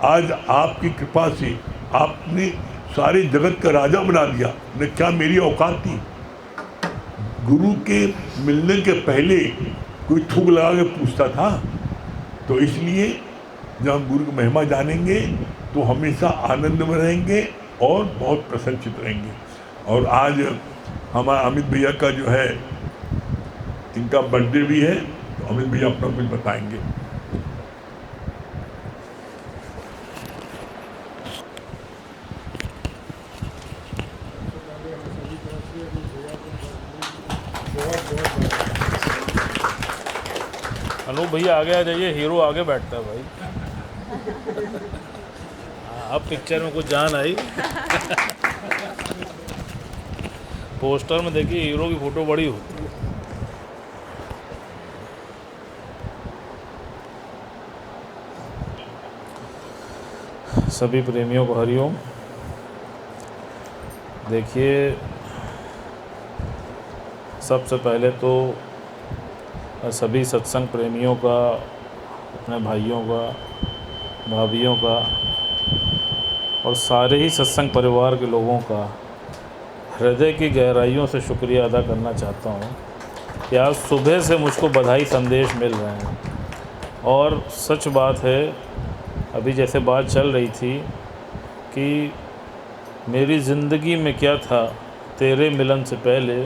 आज आपकी कृपा से आपने सारे जगत का राजा बना दिया। ने क्या मेरी औकात थी? गुरु के मिलने के पहले कोई थूक लगा के पूछता था? तो इसलिए जब हम गुरु की महिमा जानेंगे तो हमेशा आनंद में रहेंगे और बहुत प्रसन्नचित रहेंगे। और आज हमारा अमित भैया का जो है, इनका बर्थडे भी है, तो अमित भैया अपना कुछ बताएंगे। अनूप भैया आगे आ जाइए, हीरो आगे बैठता है भाई। अब पिक्चर में कुछ जान आई। पोस्टर में देखिए हीरो की फोटो बड़ी होती है। सभी प्रेमियों को हरिओम। देखिए, सबसे पहले तो सभी सत्संग प्रेमियों का, अपने भाइयों का, भाभियों का और सारे ही सत्संग परिवार के लोगों का हृदय की गहराइयों से शुक्रिया अदा करना चाहता हूँ कि आज सुबह से मुझको बधाई संदेश मिल रहे हैं। और सच बात है, अभी जैसे बात चल रही थी कि मेरी ज़िंदगी में क्या था तेरे मिलन से पहले,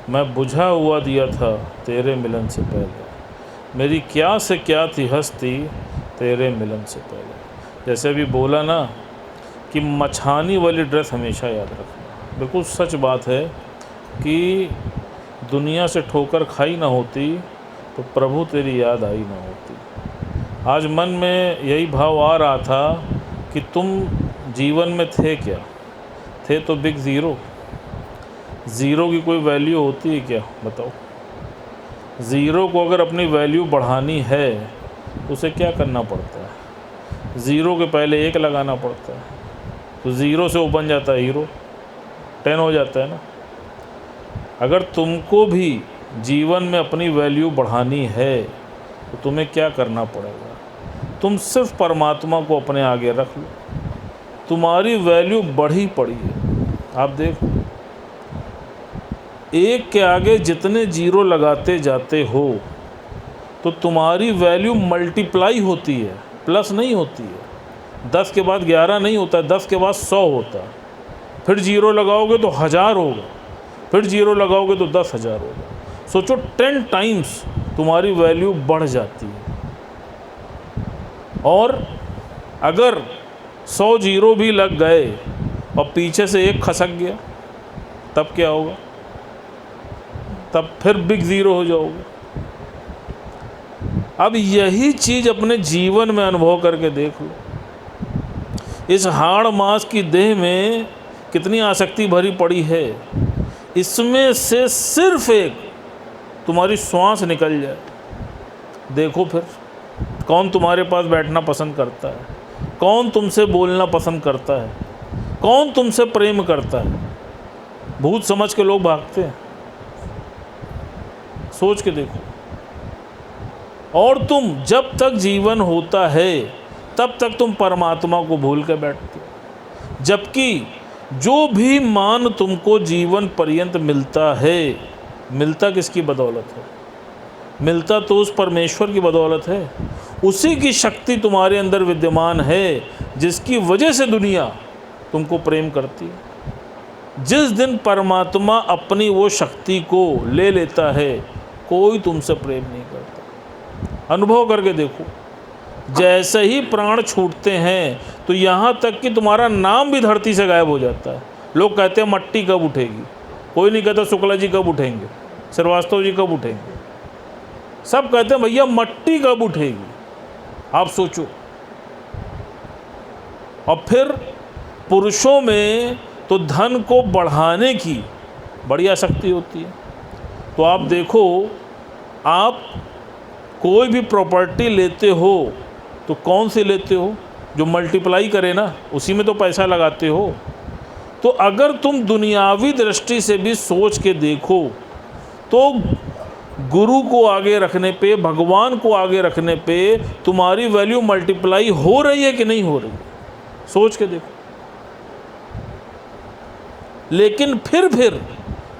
मैं बुझा हुआ दिया था तेरे मिलन से पहले, मेरी क्या से क्या थी हस्ती तेरे मिलन से पहले। जैसे अभी बोला ना कि मछानी वाली ड्रेस हमेशा याद रखना, बिल्कुल सच बात है कि दुनिया से ठोकर खाई ना होती तो प्रभु तेरी याद आई ना होती। आज मन में यही भाव आ रहा था कि तुम जीवन में थे क्या? थे तो बिग ज़ीरो। ज़ीरो की कोई वैल्यू होती है क्या? बताओ। ज़ीरो को अगर अपनी वैल्यू बढ़ानी है तो उसे क्या करना पड़ता है? ज़ीरो के पहले एक लगाना पड़ता है, तो ज़ीरो से वो बन जाता है हीरो, 10 हो जाता है ना। अगर तुमको भी जीवन में अपनी वैल्यू बढ़ानी है तो तुम्हें क्या करना पड़ेगा? तुम सिर्फ परमात्मा को अपने आगे रख लो, तुम्हारी वैल्यू बढ़ी पड़ी है। आप देखो, एक के आगे जितने जीरो लगाते जाते हो तो तुम्हारी वैल्यू मल्टीप्लाई होती है, प्लस नहीं होती है। 10 के बाद 11 नहीं होता, 10 के बाद 100 होता है। फिर जीरो लगाओगे तो 1000 होगा, फिर जीरो लगाओगे तो 10,000 होगा। सोचो 10 टाइम्स तुम्हारी वैल्यू बढ़ जाती है। और अगर 100 जीरो भी लग गए और पीछे से एक खसक गया, तब क्या होगा? तब फिर बिग ज़ीरो हो जाओगे। अब यही चीज़ अपने जीवन में अनुभव करके देख लो। इस हाड़ मास की देह में कितनी आसक्ति भरी पड़ी है, इसमें से सिर्फ एक तुम्हारी श्वास निकल जाए, देखो फिर कौन तुम्हारे पास बैठना पसंद करता है, कौन तुमसे बोलना पसंद करता है, कौन तुमसे प्रेम करता है। भूत समझ के लोग भागते हैं, सोच के देखो। और तुम जब तक जीवन होता है तब तक तुम परमात्मा को भूल के बैठते हो। जबकि जो भी मान तुमको जीवन पर्यंत मिलता है, मिलता किसकी बदौलत है? मिलता तो उस परमेश्वर की बदौलत है। उसी की शक्ति तुम्हारे अंदर विद्यमान है जिसकी वजह से दुनिया तुमको प्रेम करती है। जिस दिन परमात्मा अपनी वो शक्ति को ले लेता है, कोई तुमसे प्रेम नहीं करता। अनुभव करके देखो, जैसे ही प्राण छूटते हैं तो यहाँ तक कि तुम्हारा नाम भी धरती से गायब हो जाता है। लोग कहते हैं मट्टी कब उठेगी, कोई नहीं कहता शुक्ला जी कब उठेंगे, श्रीवास्तव जी कब उठेंगे। सब कहते हैं भैया मट्टी कब उठेगी। आप सोचो। और फिर पुरुषों में तो धन को बढ़ाने की बड़ी आसक्ति होती है। तो आप देखो, आप कोई भी प्रॉपर्टी लेते हो तो कौन सी लेते हो? जो मल्टीप्लाई करे ना, उसी में तो पैसा लगाते हो। तो अगर तुम दुनियावी दृष्टि से भी सोच के देखो तो गुरु को आगे रखने पे, भगवान को आगे रखने पे तुम्हारी वैल्यू मल्टीप्लाई हो रही है कि नहीं हो रही? सोच के देखो। लेकिन फिर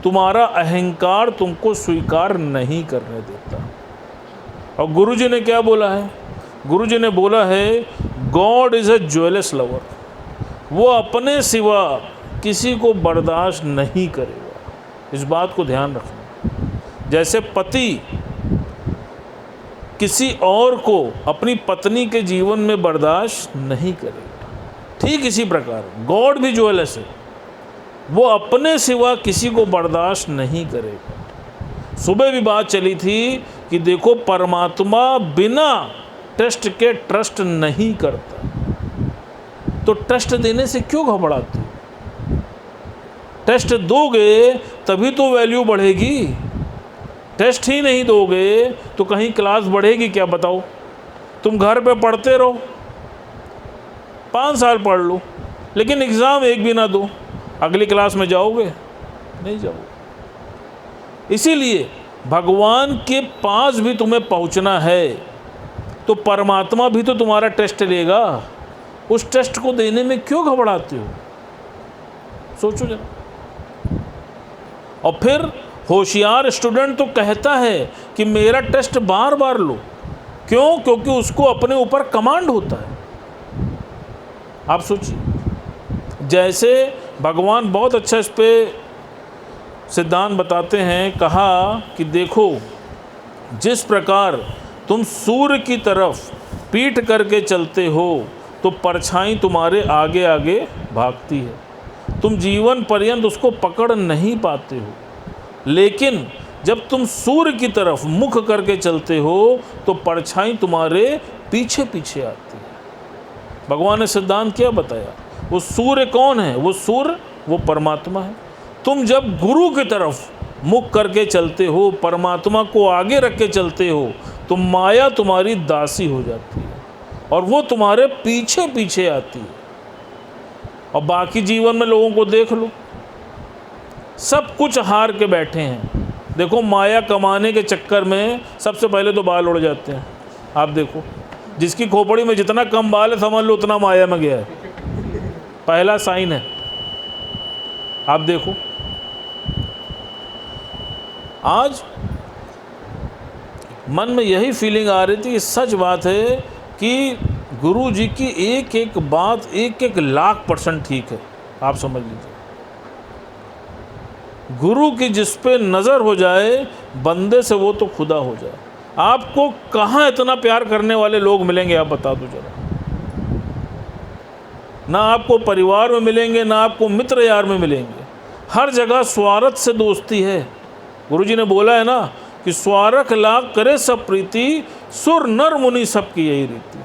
तुम्हारा अहंकार तुमको स्वीकार नहीं करने देता। और गुरु जी ने क्या बोला है? गुरु जी ने बोला है, God is a jealous lover. वो अपने सिवा किसी को बर्दाश्त नहीं करेगा। इस बात को ध्यान रखना। जैसे पति किसी और को अपनी पत्नी के जीवन में बर्दाश्त नहीं करेगा, ठीक इसी प्रकार गॉड भी ज्वेलस है। वो अपने सिवा किसी को बर्दाश्त नहीं करेगा। सुबह भी बात चली थी कि देखो, परमात्मा बिना टेस्ट के ट्रस्ट नहीं करता। तो तो टेस्ट देने से क्यों घबराते हो? टेस्ट दोगे तभी तो वैल्यू बढ़ेगी। टेस्ट ही नहीं दोगे तो कहीं क्लास बढ़ेगी क्या, बताओ? तुम घर पे पढ़ते रहो, 5 साल पढ़ लो, लेकिन एग्ज़ाम एक भी ना दो, अगली क्लास में जाओगे? नहीं जाओगे। इसीलिए भगवान के पास भी तुम्हें पहुंचना है तो परमात्मा भी तो तुम्हारा टेस्ट लेगा। उस टेस्ट को देने में क्यों घबराते हो? सोचो जरा। और फिर होशियार स्टूडेंट तो कहता है कि मेरा टेस्ट बार बार लो। क्यों? क्योंकि उसको अपने ऊपर कमांड होता है। आप सोचिए, जैसे भगवान बहुत अच्छा इस पे सिद्धांत बताते हैं। कहा कि देखो, जिस प्रकार तुम सूर्य की तरफ पीठ करके चलते हो तो परछाई तुम्हारे आगे आगे भागती है, तुम जीवन पर्यंत उसको पकड़ नहीं पाते हो। लेकिन जब तुम सूर्य की तरफ मुख करके चलते हो तो परछाई तुम्हारे पीछे पीछे आती है। भगवान ने सिद्धांत क्या बताया? वो सूर्य कौन है? वो सूर्य, वो परमात्मा है। तुम जब गुरु की तरफ मुख करके चलते हो, परमात्मा को आगे रख के चलते हो, तो माया तुम्हारी दासी हो जाती है और वो तुम्हारे पीछे पीछे आती है। और बाकी जीवन में लोगों को देख लो, सब कुछ हार के बैठे हैं। देखो, माया कमाने के चक्कर में सबसे पहले तो बाल उड़ जाते हैं। आप देखो, जिसकी खोपड़ी में जितना कम बाल है समझ लो उतना माया में गया है, पहला साइन है। आप देखो, आज मन में यही फीलिंग आ रही थी कि सच बात है कि गुरु जी की एक एक बात 1-1 लाख % ठीक है। आप समझ लीजिए, गुरु की जिस पे नज़र हो जाए बंदे से वो तो खुदा हो जाए। आपको कहाँ इतना प्यार करने वाले लोग मिलेंगे, आप बता दो जरा। ना आपको परिवार में मिलेंगे, ना आपको मित्र यार में मिलेंगे। हर जगह स्वार्थ से दोस्ती है। गुरु जी ने बोला है ना कि स्वार्थ लाग करे सब प्रीति, सुर नर मुनि सब की यही रीति।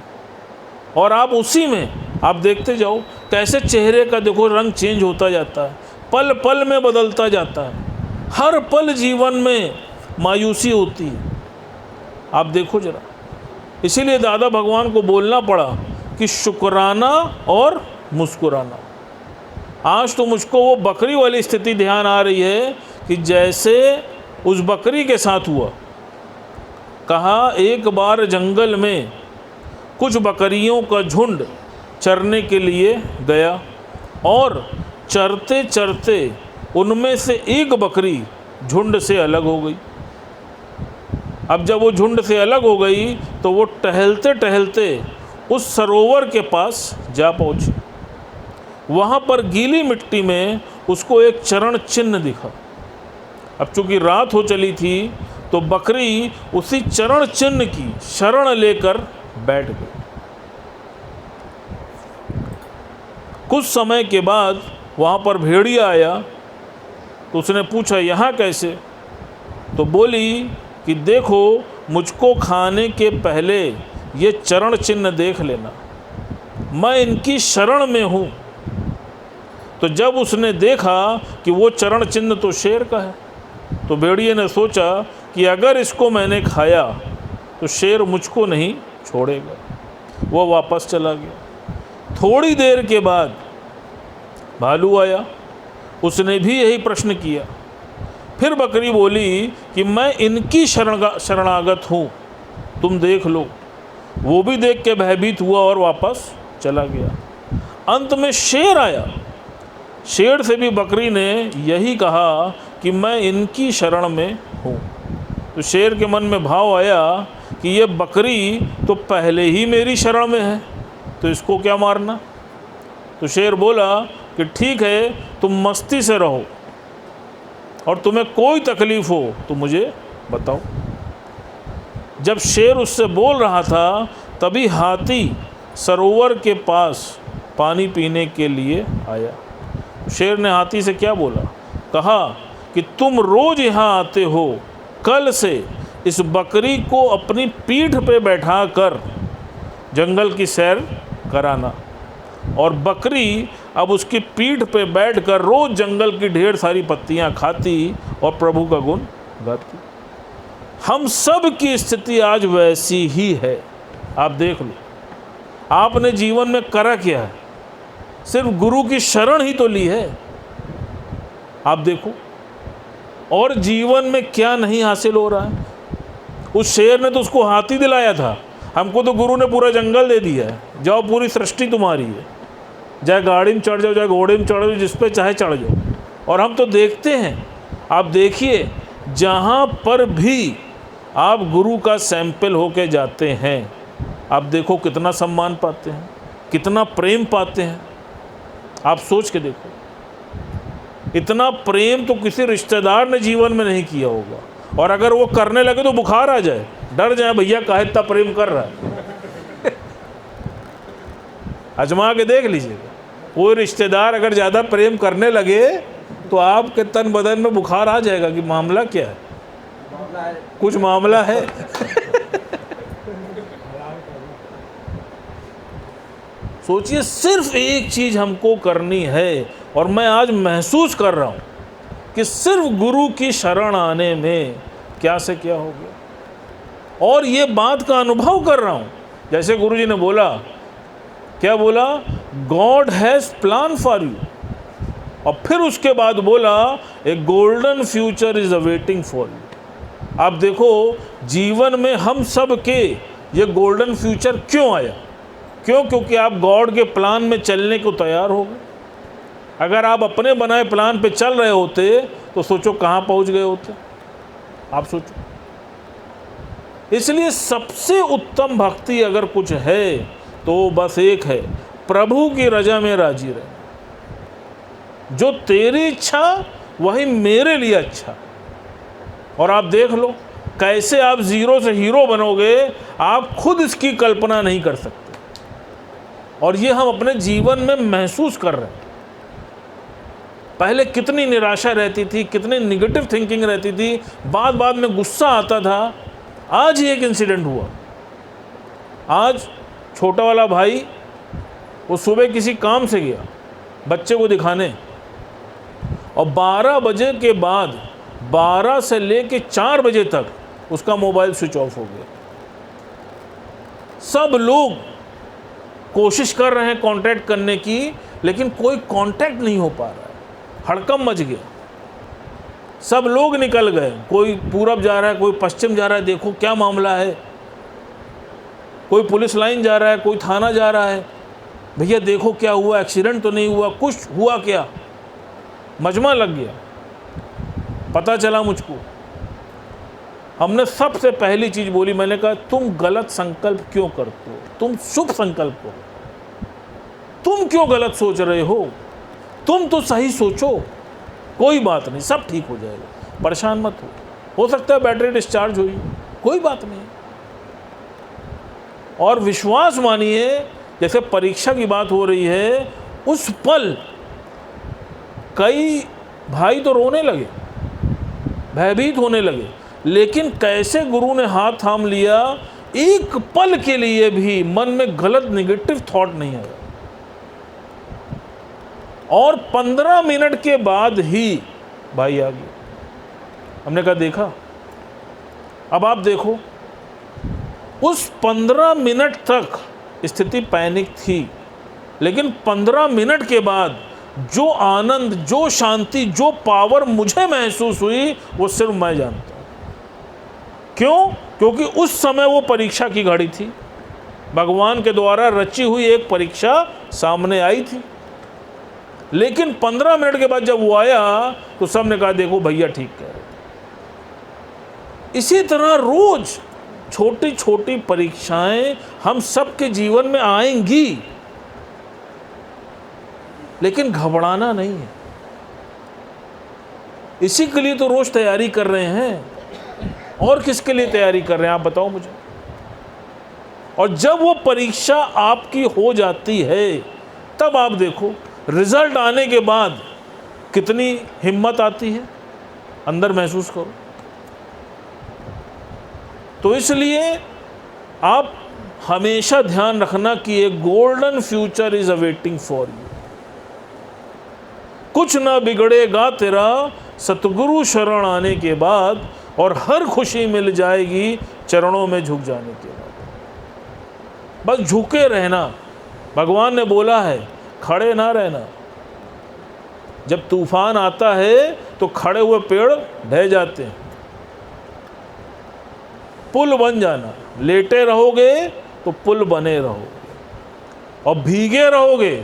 और आप उसी में आप देखते जाओ कैसे चेहरे का देखो रंग चेंज होता जाता है, पल पल में बदलता जाता है। हर पल जीवन में मायूसी होती है। आप देखो जरा, इसीलिए दादा भगवान को बोलना पड़ा कि शुक्राना और मुस्कुराना। आज तो मुझको वो बकरी वाली स्थिति ध्यान आ रही है कि जैसे उस बकरी के साथ हुआ। कहा, एक बार जंगल में कुछ बकरियों का झुंड चरने के लिए गया और चरते चरते उनमें से एक बकरी झुंड से अलग हो गई। अब जब वो झुंड से अलग हो गई तो वो टहलते टहलते उस सरोवर के पास जा पहुंची। वहाँ पर गीली मिट्टी में उसको एक चरण चिन्ह दिखा। अब चूँकि रात हो चली थी तो बकरी उसी चरण चिन्ह की शरण लेकर बैठ गई। कुछ समय के बाद वहाँ पर भेड़िया आया तो उसने पूछा, यहाँ कैसे? तो बोली कि देखो, मुझको खाने के पहले ये चरण चिन्ह देख लेना, मैं इनकी शरण में हूँ। तो जब उसने देखा कि वो चरण चिन्ह तो शेर का है, तो भेड़िए ने सोचा कि अगर इसको मैंने खाया तो शेर मुझको नहीं छोड़ेगा। वो वापस चला गया। थोड़ी देर के बाद भालू आया, उसने भी यही प्रश्न किया। फिर बकरी बोली कि मैं इनकी शरणागत हूँ, तुम देख लो। वो भी देख के भयभीत हुआ और वापस चला गया। अंत में शेर आया। शेर से भी बकरी ने यही कहा कि मैं इनकी शरण में हूँ। तो शेर के मन में भाव आया कि ये बकरी तो पहले ही मेरी शरण में है, तो इसको क्या मारना। तो शेर बोला कि ठीक है, तुम मस्ती से रहो और तुम्हें कोई तकलीफ़ हो तो मुझे बताओ। जब शेर उससे बोल रहा था तभी हाथी सरोवर के पास पानी पीने के लिए आया। शेर ने हाथी से क्या बोला? कहा कि तुम रोज़ यहाँ आते हो, कल से इस बकरी को अपनी पीठ पे बैठा कर जंगल की सैर कराना। और बकरी अब उसकी पीठ पे बैठकर रोज जंगल की ढेर सारी पत्तियां खाती और प्रभु का गुण गाती। हम सब की स्थिति आज वैसी ही है। आप देख लो, आपने जीवन में करा क्या है? सिर्फ गुरु की शरण ही तो ली है। आप देखो, और जीवन में क्या नहीं हासिल हो रहा है। उस शेर ने तो उसको हाथी दिलाया था, हमको तो गुरु ने पूरा जंगल दे दिया है। जाओ, पूरी सृष्टि तुम्हारी है, चाहे गाड़ी में चढ़ जाओ, चाहे घोड़े में चढ़ जाओ, जिस पे चाहे चढ़ जाओ। और हम तो देखते हैं, आप देखिए, जहाँ पर भी आप गुरु का सैंपल होके जाते हैं, आप देखो कितना सम्मान पाते हैं, कितना प्रेम पाते हैं। आप सोच के देखो, इतना प्रेम तो किसी रिश्तेदार ने जीवन में नहीं किया होगा। और अगर वो करने लगे तो बुखार आ जाए, डर जाए, भैया काहे इतना प्रेम कर रहा है। आजमा के देख लीजिएगा, कोई रिश्तेदार अगर ज़्यादा प्रेम करने लगे तो आपके तन बदन में बुखार आ जाएगा कि मामला क्या है, कुछ मामला है। सोचिए, सिर्फ एक चीज हमको करनी है, और मैं आज महसूस कर रहा हूं कि सिर्फ गुरु की शरण आने में क्या से क्या हो गया। और ये बात का अनुभव कर रहा हूं, जैसे गुरु जी ने बोला, क्या बोला? God has plan for you. और फिर उसके बाद बोला, a golden future is awaiting for you. आप देखो, जीवन में हम सब के ये गोल्डन फ्यूचर क्यों आया? क्यों? क्योंकि आप गॉड के प्लान में चलने को तैयार हो गए। अगर आप अपने बनाए प्लान पे चल रहे होते तो सोचो कहाँ पहुँच गए होते। आप सोचो। इसलिए सबसे उत्तम भक्ति अगर कुछ है तो बस एक है, प्रभु की रजा में राजी रहे। जो तेरी इच्छा वही मेरे लिए अच्छा। और आप देख लो कैसे आप जीरो से हीरो बनोगे, आप खुद इसकी कल्पना नहीं कर सकते। और ये हम अपने जीवन में महसूस कर रहे हैं। पहले कितनी निराशा रहती थी, कितनी निगेटिव थिंकिंग रहती थी, बाद में गुस्सा आता था। आज ही एक इंसिडेंट हुआ। आज छोटा वाला भाई, वो सुबह किसी काम से गया बच्चे को दिखाने, और 12 बजे के बाद 12 से लेके 4 बजे तक उसका मोबाइल स्विच ऑफ हो गया। सब लोग कोशिश कर रहे हैं कांटेक्ट करने की, लेकिन कोई कांटेक्ट नहीं हो पा रहा है। हड़कंप मच गया। सब लोग निकल गए, कोई पूरब जा रहा है, कोई पश्चिम जा रहा है, देखो क्या मामला है। कोई पुलिस लाइन जा रहा है, कोई थाना जा रहा है, भैया देखो क्या हुआ, एक्सीडेंट तो नहीं हुआ, कुछ हुआ क्या। मजमा लग गया। पता चला मुझको, हमने सबसे पहली चीज बोली, मैंने कहा तुम गलत संकल्प क्यों करते हो, तुम शुभ संकल्प करो। तुम क्यों गलत सोच रहे हो, तुम तो सही सोचो। कोई बात नहीं, सब ठीक हो जाएगा, परेशान मत हो सकता है बैटरी डिस्चार्ज हुई, कोई बात नहीं। और विश्वास मानिए, जैसे परीक्षा की बात हो रही है, उस पल कई भाई तो रोने लगे, भयभीत होने लगे, लेकिन कैसे गुरु ने हाथ थाम लिया, एक पल के लिए भी मन में गलत नेगेटिव थॉट नहीं आया। और 15 मिनट के बाद ही भाई आ गए। हमने कहा देखा। अब आप देखो, उस 15 मिनट तक स्थिति पैनिक थी, लेकिन 15 मिनट के बाद जो आनंद, जो शांति, जो पावर मुझे महसूस हुई, वो सिर्फ मैं जानता हूँ। क्यों? क्योंकि उस समय वो परीक्षा की घड़ी थी, भगवान के द्वारा रची हुई एक परीक्षा सामने आई थी। लेकिन 15 मिनट के बाद जब वो आया तो सबने कहा देखो भैया ठीक कह रहे। इसी तरह रोज छोटी छोटी परीक्षाएं हम सबके जीवन में आएंगी, लेकिन घबराना नहीं है। इसी के लिए तो रोज तैयारी कर रहे हैं। और किसके लिए तैयारी कर रहे हैं आप बताओ मुझे। और जब वो परीक्षा आपकी हो जाती है, तब आप देखो रिजल्ट आने के बाद कितनी हिम्मत आती है, अंदर महसूस करो। तो इसलिए आप हमेशा ध्यान रखना कि एक golden future is awaiting for you. कुछ ना बिगड़ेगा तेरा सतगुरु शरण आने के बाद, और हर खुशी मिल जाएगी चरणों में झुक जाने के बाद। बस झुके रहना। भगवान ने बोला है खड़े ना रहना। जब तूफान आता है तो खड़े हुए पेड़ ढह जाते हैं, पुल बन जाना। लेटे रहोगे तो पुल बने रहोगे, और भीगे रहोगे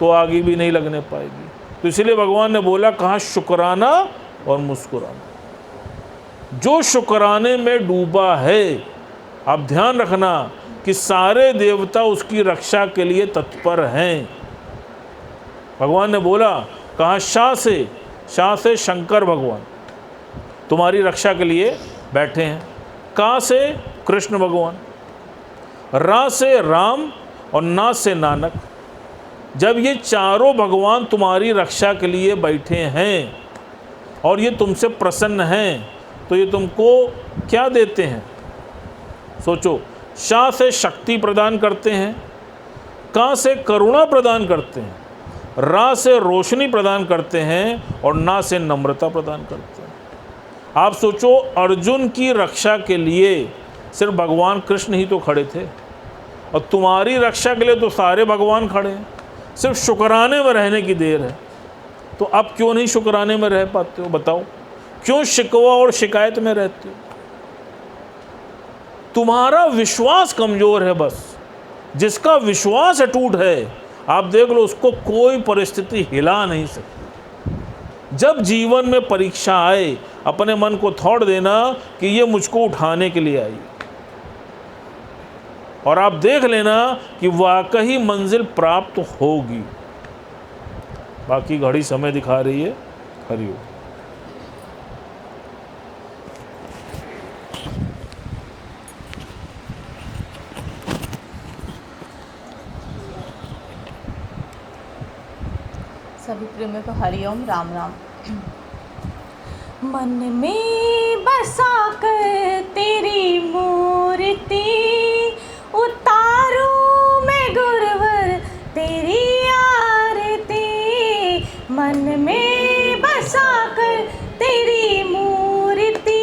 तो आगे भी नहीं लगने पाएगी। तो इसलिए भगवान ने बोला कहा शुक्राना और मुस्कुराना। जो शुक्राने में डूबा है, आप ध्यान रखना कि सारे देवता उसकी रक्षा के लिए तत्पर हैं। भगवान ने बोला कहा शाह से शंकर भगवान तुम्हारी रक्षा के लिए बैठे हैं। का से कृष्ण भगवान, रा से राम, और ना से नानक। जब ये चारों भगवान तुम्हारी रक्षा के लिए बैठे हैं और ये तुमसे प्रसन्न हैं, तो ये तुमको क्या देते हैं? सोचो, शाह से शक्ति प्रदान करते हैं, का से करुणा प्रदान करते हैं, रा से रोशनी प्रदान करते हैं, और ना से नम्रता प्रदान करते हैं। आप सोचो, अर्जुन की रक्षा के लिए सिर्फ भगवान कृष्ण ही तो खड़े थे, और तुम्हारी रक्षा के लिए तो सारे भगवान खड़े हैं। सिर्फ शुक्राने में रहने की देर है। तो अब क्यों नहीं शुक्राने में रह पाते हो? बताओ, क्यों शिकवा और शिकायत में रहते हो? तुम्हारा विश्वास कमजोर है। बस जिसका विश्वास अटूट है, आप देख लो, उसको कोई परिस्थिति हिला नहीं सकती। जब जीवन में परीक्षा आए, अपने मन को थोड़ देना कि ये मुझको उठाने के लिए आई, और आप देख लेना कि वाकई मंजिल प्राप्त होगी। बाकी घड़ी समय दिखा रही है। हरिओम। सभी प्रेमियों को हरिओम, राम राम। मन में बसा कर तेरी मूर्ति उतारूं मैं गुरुवर तेरी आरती। मन में बसा कर तेरी मूर्ति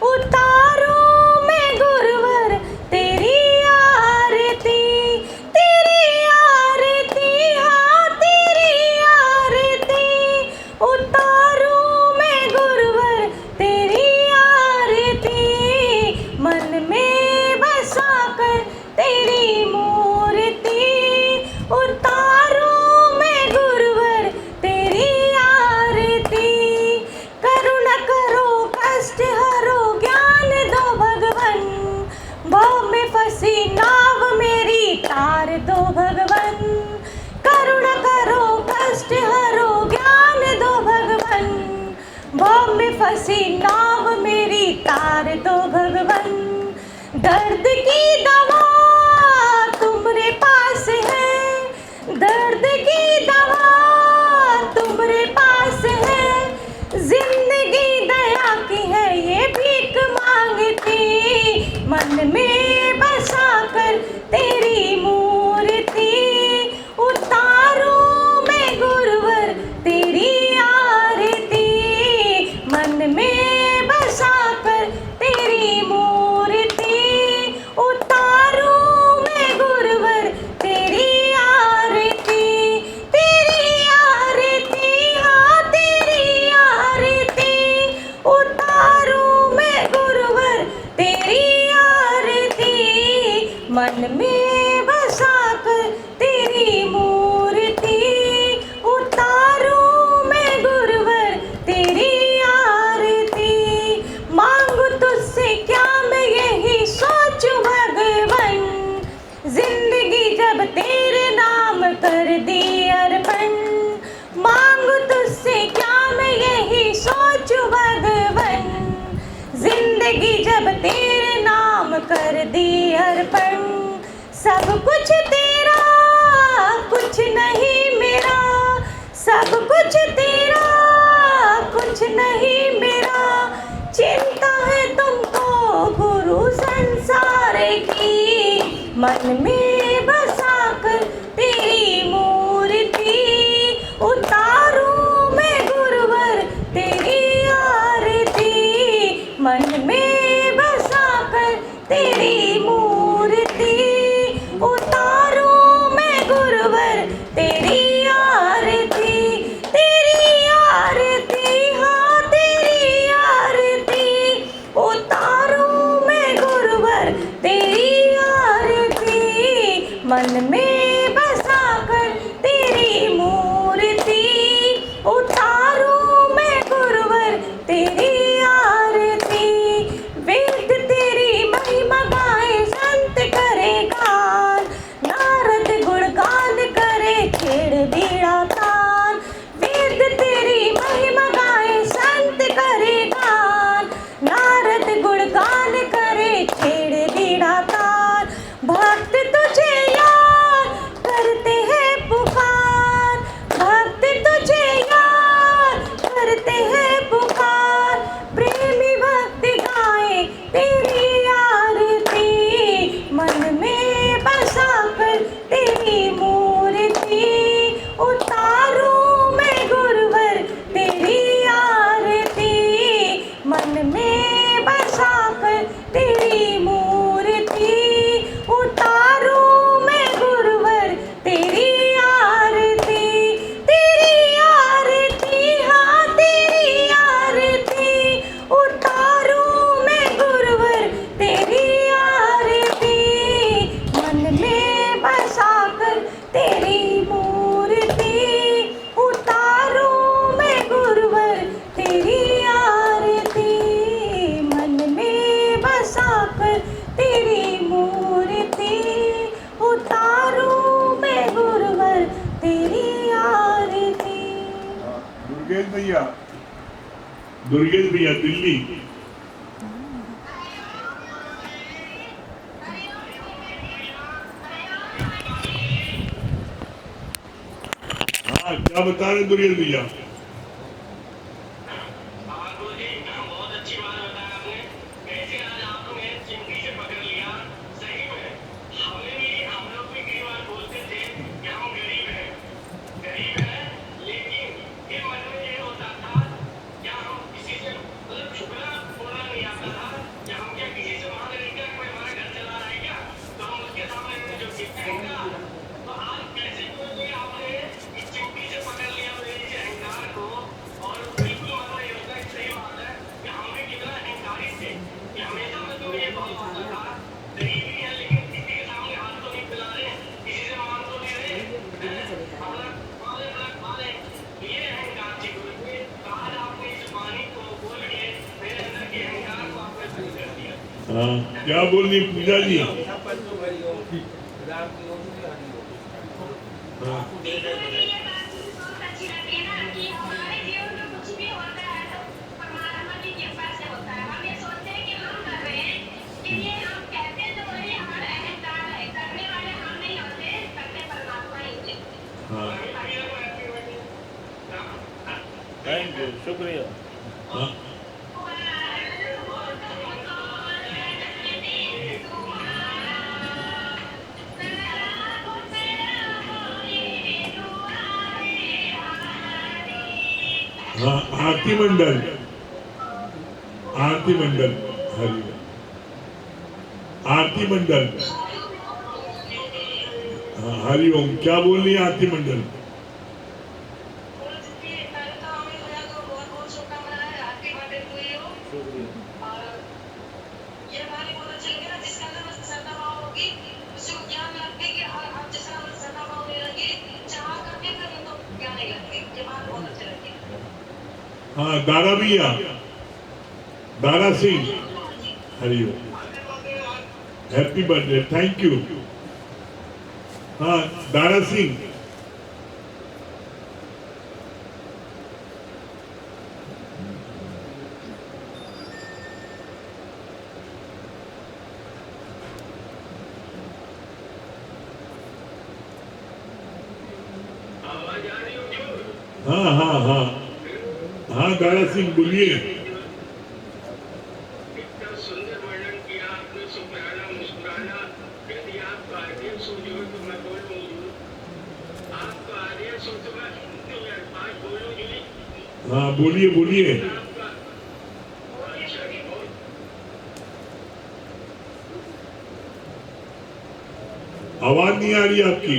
उतारूं मैं गुरुवर तेरी आरती। तेरी आरती, हाँ तेरी आरती उतारूं मैं गुरुवर तेरी आरती। मन में बसा कर तेरी मूर्ति उतारूं मैं गुरुवर तेरी आरती। करुणा करो, कष्ट हरो, ज्ञान दो भगवन, भव में फंसी नाव मेरी तार दो भगवन। करुणा करो, कष्ट हरो, ज्ञान दो भगवन, भव में फंसी नाव मेरी तार दो भगवन। दर्द की दवा तुम्हारे पास है, दर्द की दवा तुम्हारे पास है। जिंदगी दया की है ये भीख मांगती। मन में बसा कर तेरी मूर्ति उतारूं मैं गुरुवर तेरी आरती। मन में बसा कर तेरी मूर्ति उतारूं मैं गुरुवर तेरी आरती। तेरी आरती, हाँ तेरी आरती उतारूं मैं गुरुवर तेरी आरती। मन में बसा कर तेरी मूर्ति उतारूं मैं गुरुवर तेरी आरती। मांगू तुझसे क्या मैं यही सोचूं भगवन, जिंदगी जब तेरे नाम कर दी अर्पण। मांगू तुझसे क्या मैं यही सोचूं भगवन, जिंदगी जब तेरे नाम कर दी अर्पण। सब कुछ तेरा, कुछ नहीं मेरा, सब कुछ तेरा, कुछ नहीं मेरा। चिंता है तुमको गुरु संसार की, मन में बसाकर तेरी मूर्ति उतारूं मैं गुरुवर तेरी आरती। मन में बसाकर तेरी मूर्ति उतारूं मैं गुरुवर तेरी आरती। तेरी आरती हाँ तेरी आरती उतारूं मैं गुरुवर तेरी आरती। मन में बसाकर तेरी मूर्ति उतारूं मैं गुरुवर तेरी आरती। वेद तेरी महिमा गाए संत करे गान, नारद गुणगान करे छेड़ बीड़ा तान। वेद तेरी महिमा गाए संत करे गान, नारद गुणगान करे छेड़ बीड़ा तान। भक्त तुझे याद करते हैं पुकार, भक्त तुझे याद करते हैं पुकार। प्रेमी भक्त गाए तेरी आरती। मन में बसाकर तेरी मूर्ति उतारूं मैं गुरुवर तेरी आरती। मन में बसाकर तेरी मूर्ति उतारूं मैं गुरुवर तेरी आरती। तेरी आरती हाँ तेरी आरती उतारूं मैं गुरुवर तेरी आरती। मन में बसाकर तेरी मूर्ति उतारूं मैं गुरुवर तेरी आरती। मन में बसाकर तेरी मूर्ति उतारूं मैं गुरुवर तेरी आरती। दुर्गेश भैया दिल्ली। हाँ क्या बता रहे दुर्गेश भैया? बहुत अच्छी बात बताया आपने। कैसे आज आपने चिमटी से पकड़ लिया। सही में हम लोग भी कई बार बोलते थे कि हम गरीब हैं, लेकिन ये मन में ये होता था क्या हम किसी से मतलब शुक्रिया बोलना नहीं आता था कि हम क्या किसी से मांग रहे क्या कोई हमारा घर चला रहा है क्या, तो हम उसके सामने जो कहेंगे। तो आज कैसे बोले आपने इस चिमटी से पकड़ लिया मेरे इस अहंकार को। और बिल्कुल हमारा ये होता है सही बात है कि हम भी कितना अहंकारी थे कि हमेशा मतलब ये बहुत होता था गरीबी है लेकिन किसी के सामने हाथ तो नहीं फैला रहे, किसी से मांग तो नहीं रहे। ये अहंकार थी गुरु जी। आज आपने इस वाणी को बोल के मेरे अंदर के अहंकार को आपने दूर कर दिया। हाँ क्या बोलनी पूजा जी? थैंक यू, शुक्रिया। हाँ हाँ आरती मंडल, आरती मंडल, हरि आरती मंडल। हाँ हरिओम। क्या बोल रही है आरती मंडल? हाँ दारा भैया, Dara Singh, Hariom, happy birthday, thank you. हाँ दारा सिंह, हाँ हाँ हाँ हाँ दारा सिंह बोलिए। इतना सुंदर वर्णन किया आपने, सुखराना मुस्कुराना। यदि आप हाँ बोलिए बोलिए। आवाज नहीं आ रही आपकी।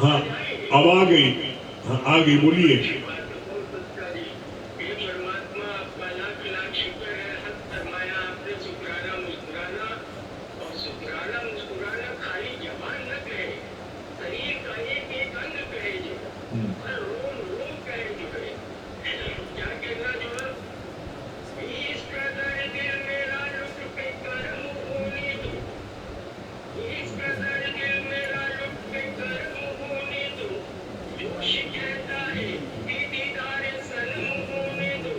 हाँ अब आ गई। हाँ आ गई, बोलिए। परमात्मा आपका लाख लाख शुक्र है। हद फरमाया आपने शुक्राना मुस्कुराना, और शुक्राना मुस्कुराना खाली जबान न कहे, शरीर का एक एक अंग कहे जो, हर रोम रोम कहे जो है। क्या कहना जो है, इस कदर दिल मेरा लुट पे कर्म होने दो, इस कदर दिल मेरा लुट पे कर्म होने दो, जोश कहता है कि दीदार सनम होने दो,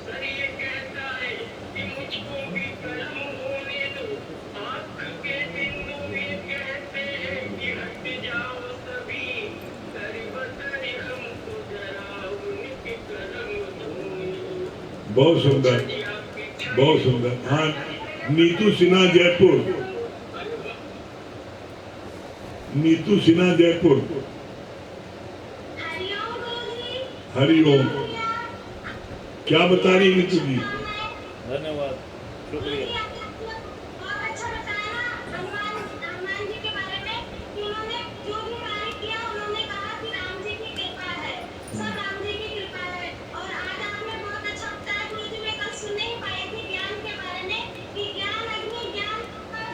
सर ये कहता है कि मुझको भी कलम होने दो, आँख के बिंदु ये कहते हैं कि हट जाओ सभी, दरबदर हमको जरा उनकी कलम होने दो। बहुत सुंदर, बहुत सुंदर। हाँ नीतू सिन्हा जयपुर, नीतू सिन्हा जयपुर। हरिओम गुरुजी। हरिओम। क्या बता रही नीतू जी? धन्यवाद, शुक्रिया। बहुत अच्छा बताया हनुमान जी के बारे में कि उन्होंने जो भी कार्य किया उन्होंने कहा कि राम जी की कृपा है, सब राम जी की कृपा है। और आज आपने बहुत अच्छा बताया गुरुजी। मैं कल सुन नहीं पाई थी ज्ञान के बारे में कि ज्ञान अग्नि, ज्ञान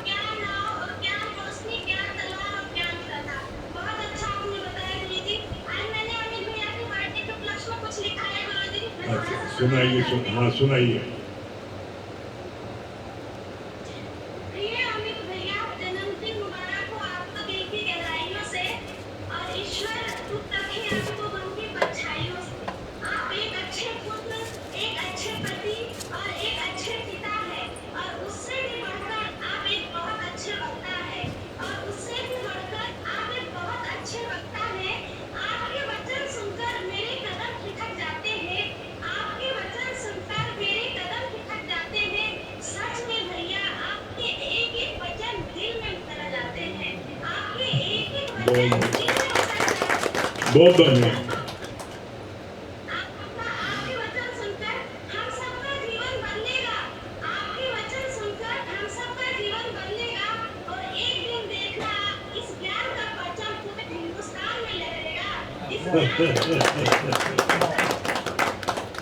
ज्ञान नाव, ज्ञान रोशनी, ज्ञान तलवार और ज्ञान प्रथा। बहुत अच्छा आपने बताया गुरुजी। आज मैंने अमित भैया की बर्थडे के उपलक्ष्य में कुछ लिखा है गुरुजी। मैं थोड़ा अच्छा सा सुनाइए। हाँ सुनाइए। प्रिय अमित भैया, जन्मदिन मुबारक हो आपको दिल की गहराइयों से, और ईश्वर दुख रखे आपको मन की परछाइयों से। आप एक अच्छे पुत्र, एक अच्छे पति और एक अच्छे पिता है, और उससे भी बढ़कर आप एक बहुत अच्छे वक्ता है, और उससे भी बढ़कर आप एक बहुत अच्छे वक्ता है। आपके वचन सुनकर मेरे कदम खिसक जाते हैं, आपके वचन सुनकर मेरे कदम खिसक जाते हैं। सच में भैया आपके एक एक वचन दिल में उतर जाते हैं, आपके एक एक वचन दिल में उतर जाते हैं। बहुत बढ़िया। आपके वचन सुनकर हम सबका जीवन बदलेगा, आपके वचन सुनकर हम सबका जीवन बदलेगा। और एक दिन देखना इस ज्ञान का परचम पूरे हिंदुस्तान में लहरेगा। इस ज्ञान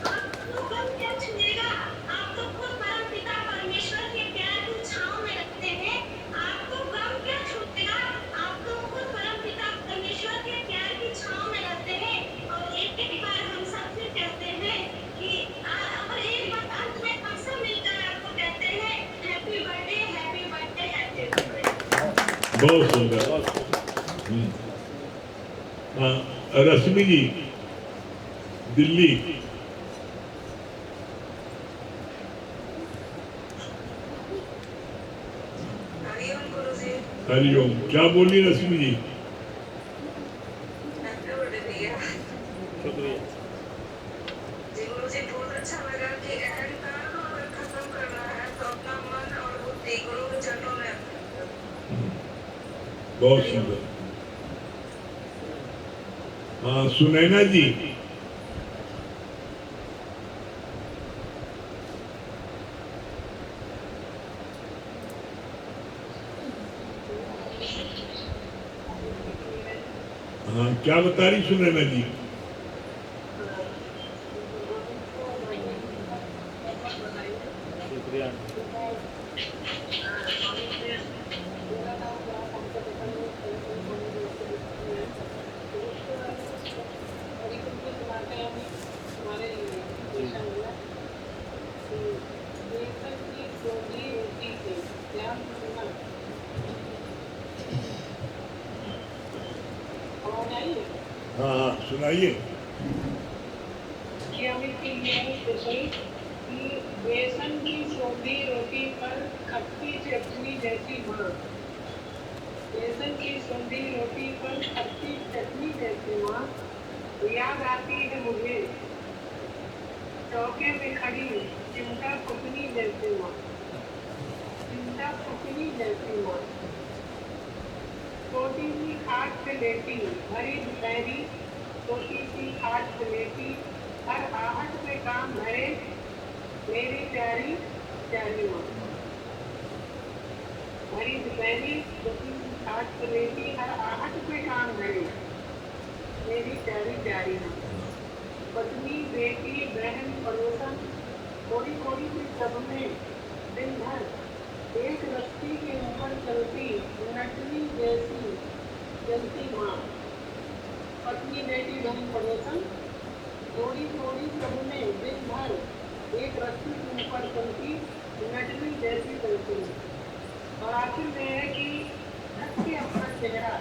आपको गम क्या छुएगा? आप तो खुद परमपिता परमेश्वर के प्यार की छांव में रखते हैं। आपको गम क्या छुएगा? आप तो खुद परमपिता परमेश्वर के प्यार की छांव में रहते हैं। और एक बार हम सबसे कहते हैं कि और एक बार अंत में हम सब मिलकर आपको कहते हैं happy birthday, happy birthday, happy birthday. बहुत सुंदर। हाँ रश्मि जी दिल्ली। हरिओम गुरुजी। हरिओम। क्या बोली रश्मि जी? हैप्पी बर्थडे भैया। शुक्रिया। जी मुझे बहुत अच्छा लगा कि अहंकार और खत्म करना है तो अपना मन और बुद्धि गुरु के चरणों में बहुत सुंदर। हाँ सुनैना जी। हाँ क्या बता रही सुनैना जी? शुक्रिया। हाँ हाँ सुनाइए। कि हम इसकी यही रसोई कि बेसन की सौंधी रोटी पर खट्टी चटनी जैसी माँ, बेसन की सौंधी रोटी पर खट्टी चटनी जैसी माँ याद आती है मुझे, चौके में खड़ी चिमटा फुकनी जैसी माँ, चिमटा फुकनी जैसी छोटी सी खाट पे लेटी, भरी दुपहरी छोटी सी खाट पे लेटी, हर आहट पे काम भरे, मेरी प्यारी प्यारी माँ। भरी दुपहरी छोटी सी खाट पे लेटी, हर आहट पे काम भरे, मेरी प्यारी प्यारी माँ। पत्नी बेटी बहन पड़ोसन थोड़ी थोड़ी सी सब में दिन भर एक रस्सी के ऊपर चलती नटनी जैसी जलती माँ। पत्नी बेटी बहन पड़ोसन थोड़ी थोड़ी सब में दिन भर एक रस्सी के ऊपर चलती नटनी जैसी चलती। और आखिर में है कि ढक के अपना चेहरा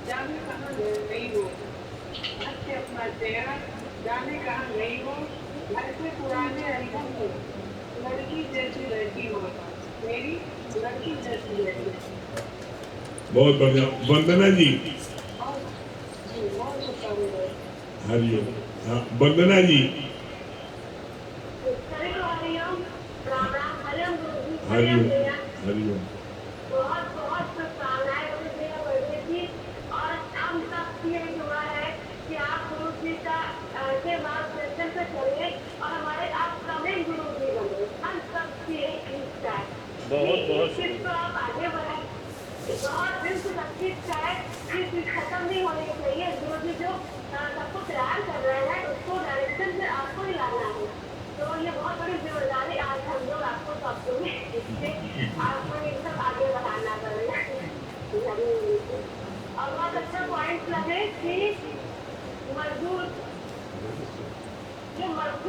जाने कहाँ गई हो, ढक के अपना चेहरा जाने कहाँ गई हो, घर से पुराने अनुभव हो, लड़की जैसी रहती हो, मेरी लड़की जैसी रहती है। बहुत बढ़िया। वंदना जी, बहुत शुक्रिया। हरिओम। हाँ, वंदना जी, हरिओम हरिओम। बहुत बहुत शुभकामनाएं मुझे मेरा बर्थडे की। और हम सब ये दुआ है कि आप गुरु जी का के मार्गदर्शन से चले और हमारे आप कमिंग गुरु जी बने। हम सबकी एक इच्छा है, बहुत बहुत इसको आप आगे बढ़ाएं। बहुत दिन से सबकी इच्छा है कि चीज खत्म नहीं होनी चाहिए। गुरु जी जो सबको तैयार कर रहे हैं उसको डायरेक्शन से आपको ही लाना है। तो ये बहुत बड़ी जिम्मेदारी आज हम लोग आपको सौंपते हैं, इससे आपको ये सब आगे बढ़ाना पड़ेगा। और बहुत अच्छा पॉइंट लगे कि मजदूर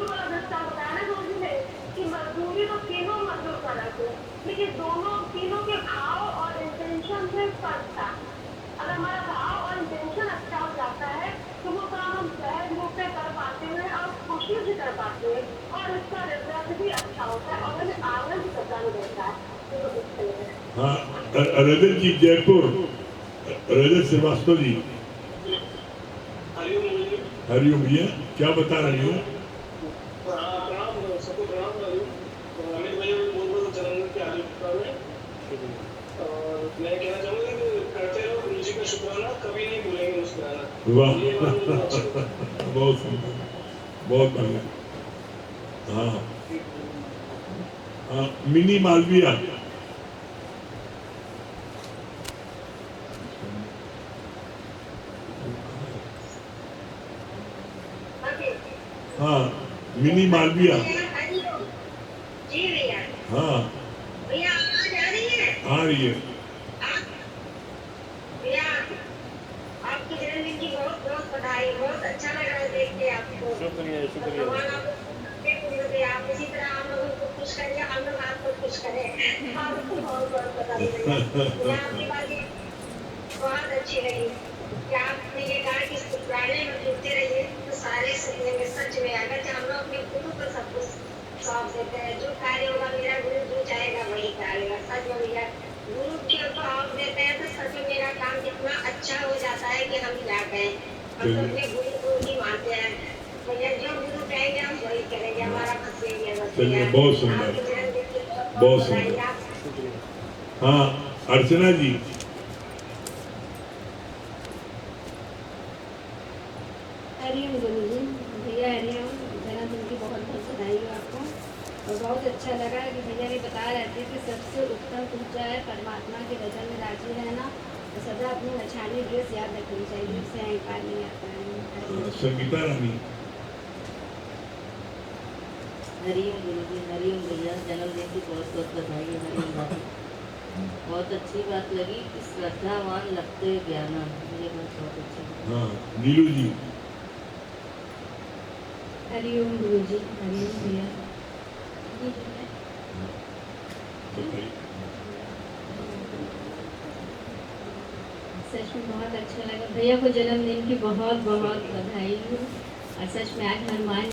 वाला दस्ता बताया ना गुरु जी ने कि मजदूरी तो तीनों मजदूर कर रहे थे, लेकिन तीनों के भाव और इंटेंशन से फर्क था। अगर हमारा भाव और इंटेंशन अच्छा हो जाता है तो वो काम हम सहज रूप से कर पाते हैं और खुशी से कर पाते हैं और इसका रिजल्ट भी अच्छा होता है और हमें आनंद प्रदान देता है। हाँ, रजत जी जयपुर, रजत श्रीवास्तव जी, हरिओम भैया, क्या बता रही हो? सबको प्रणाम अमित भैया बहुत बहुत जन्मदिन की हार्दिक शुभकामनाएं। और मैं कहना चाहूँगा कि करते रहो गुरु जी का शुक्राना, कभी नहीं भूलेंगे मुस्कुराना। वाह, बहुत सुंदर, बहुत बढ़िया। हाँ हाँ, मिनी मालविया, हाँ मिनी मालविया, जी भैया। हाँ भैया आवाज आ रही है? आ रही है। भैया आपके जन्मदिन की बहुत बहुत बधाई। बहुत अच्छा लग रहा है देख के आपको। शुक्रिया शुक्रिया। भगवान आपको आप इसी तरह हम लोगों को खुश करिए, हम लोग आपको खुश करें। आपको बहुत बहुत बधाई भैया। आपकी बातें बहुत अच्छी लगी कि आपने ये कहा कि पुराने में जुड़ते रहिए तो सारे सीखेंगे। सच में अगर हम लोग अपने गुरु को सब कुछ सौंप देते हैं, जो कार्य होगा मेरा गुरु जो चाहेगा वही करेगा। सच में भैया गुरु के भाव देते हैं तो सच में मेरा काम कितना अच्छा हो जाता है कि हम क्या कहें। हम तो अपने गुरु को ही मानते हैं भैया, जो गुरु कहेंगे हम वही करेंगे। हमारा बस यही है। चलिए, बहुत सुंदर, बहुत सुंदर। हाँ, अर्चना जी, हरिओम गुरु जी। भैया हरिओम, जन्मदिन की बहुत बहुत बधाई हो आपको। और बहुत अच्छा लगा कि भैया भी बता रहे थे कि सबसे उत्तम पूजा है परमात्मा के भजन में राजी रहना और सदा अपनी मछानी ड्रेस याद रखनी चाहिए, इससे अहंकार नहीं आता है। संगीता रानी, हरिओम गुरु जी। हरिओम भैया, जन्मदिन की बहुत बहुत बधाई। हरिओम भाई, बहुत अच्छी बात लगी कि श्रद्धावान लगते ज्ञाना, मुझे बहुत अच्छी लगी। हाँ नीलू जी, हरिओम गुरु जी। हरिओम भैया। सच में बहुत अच्छा लगा। भैया को जन्मदिन की बहुत बहुत बधाई हो। और सच में आज हनुमान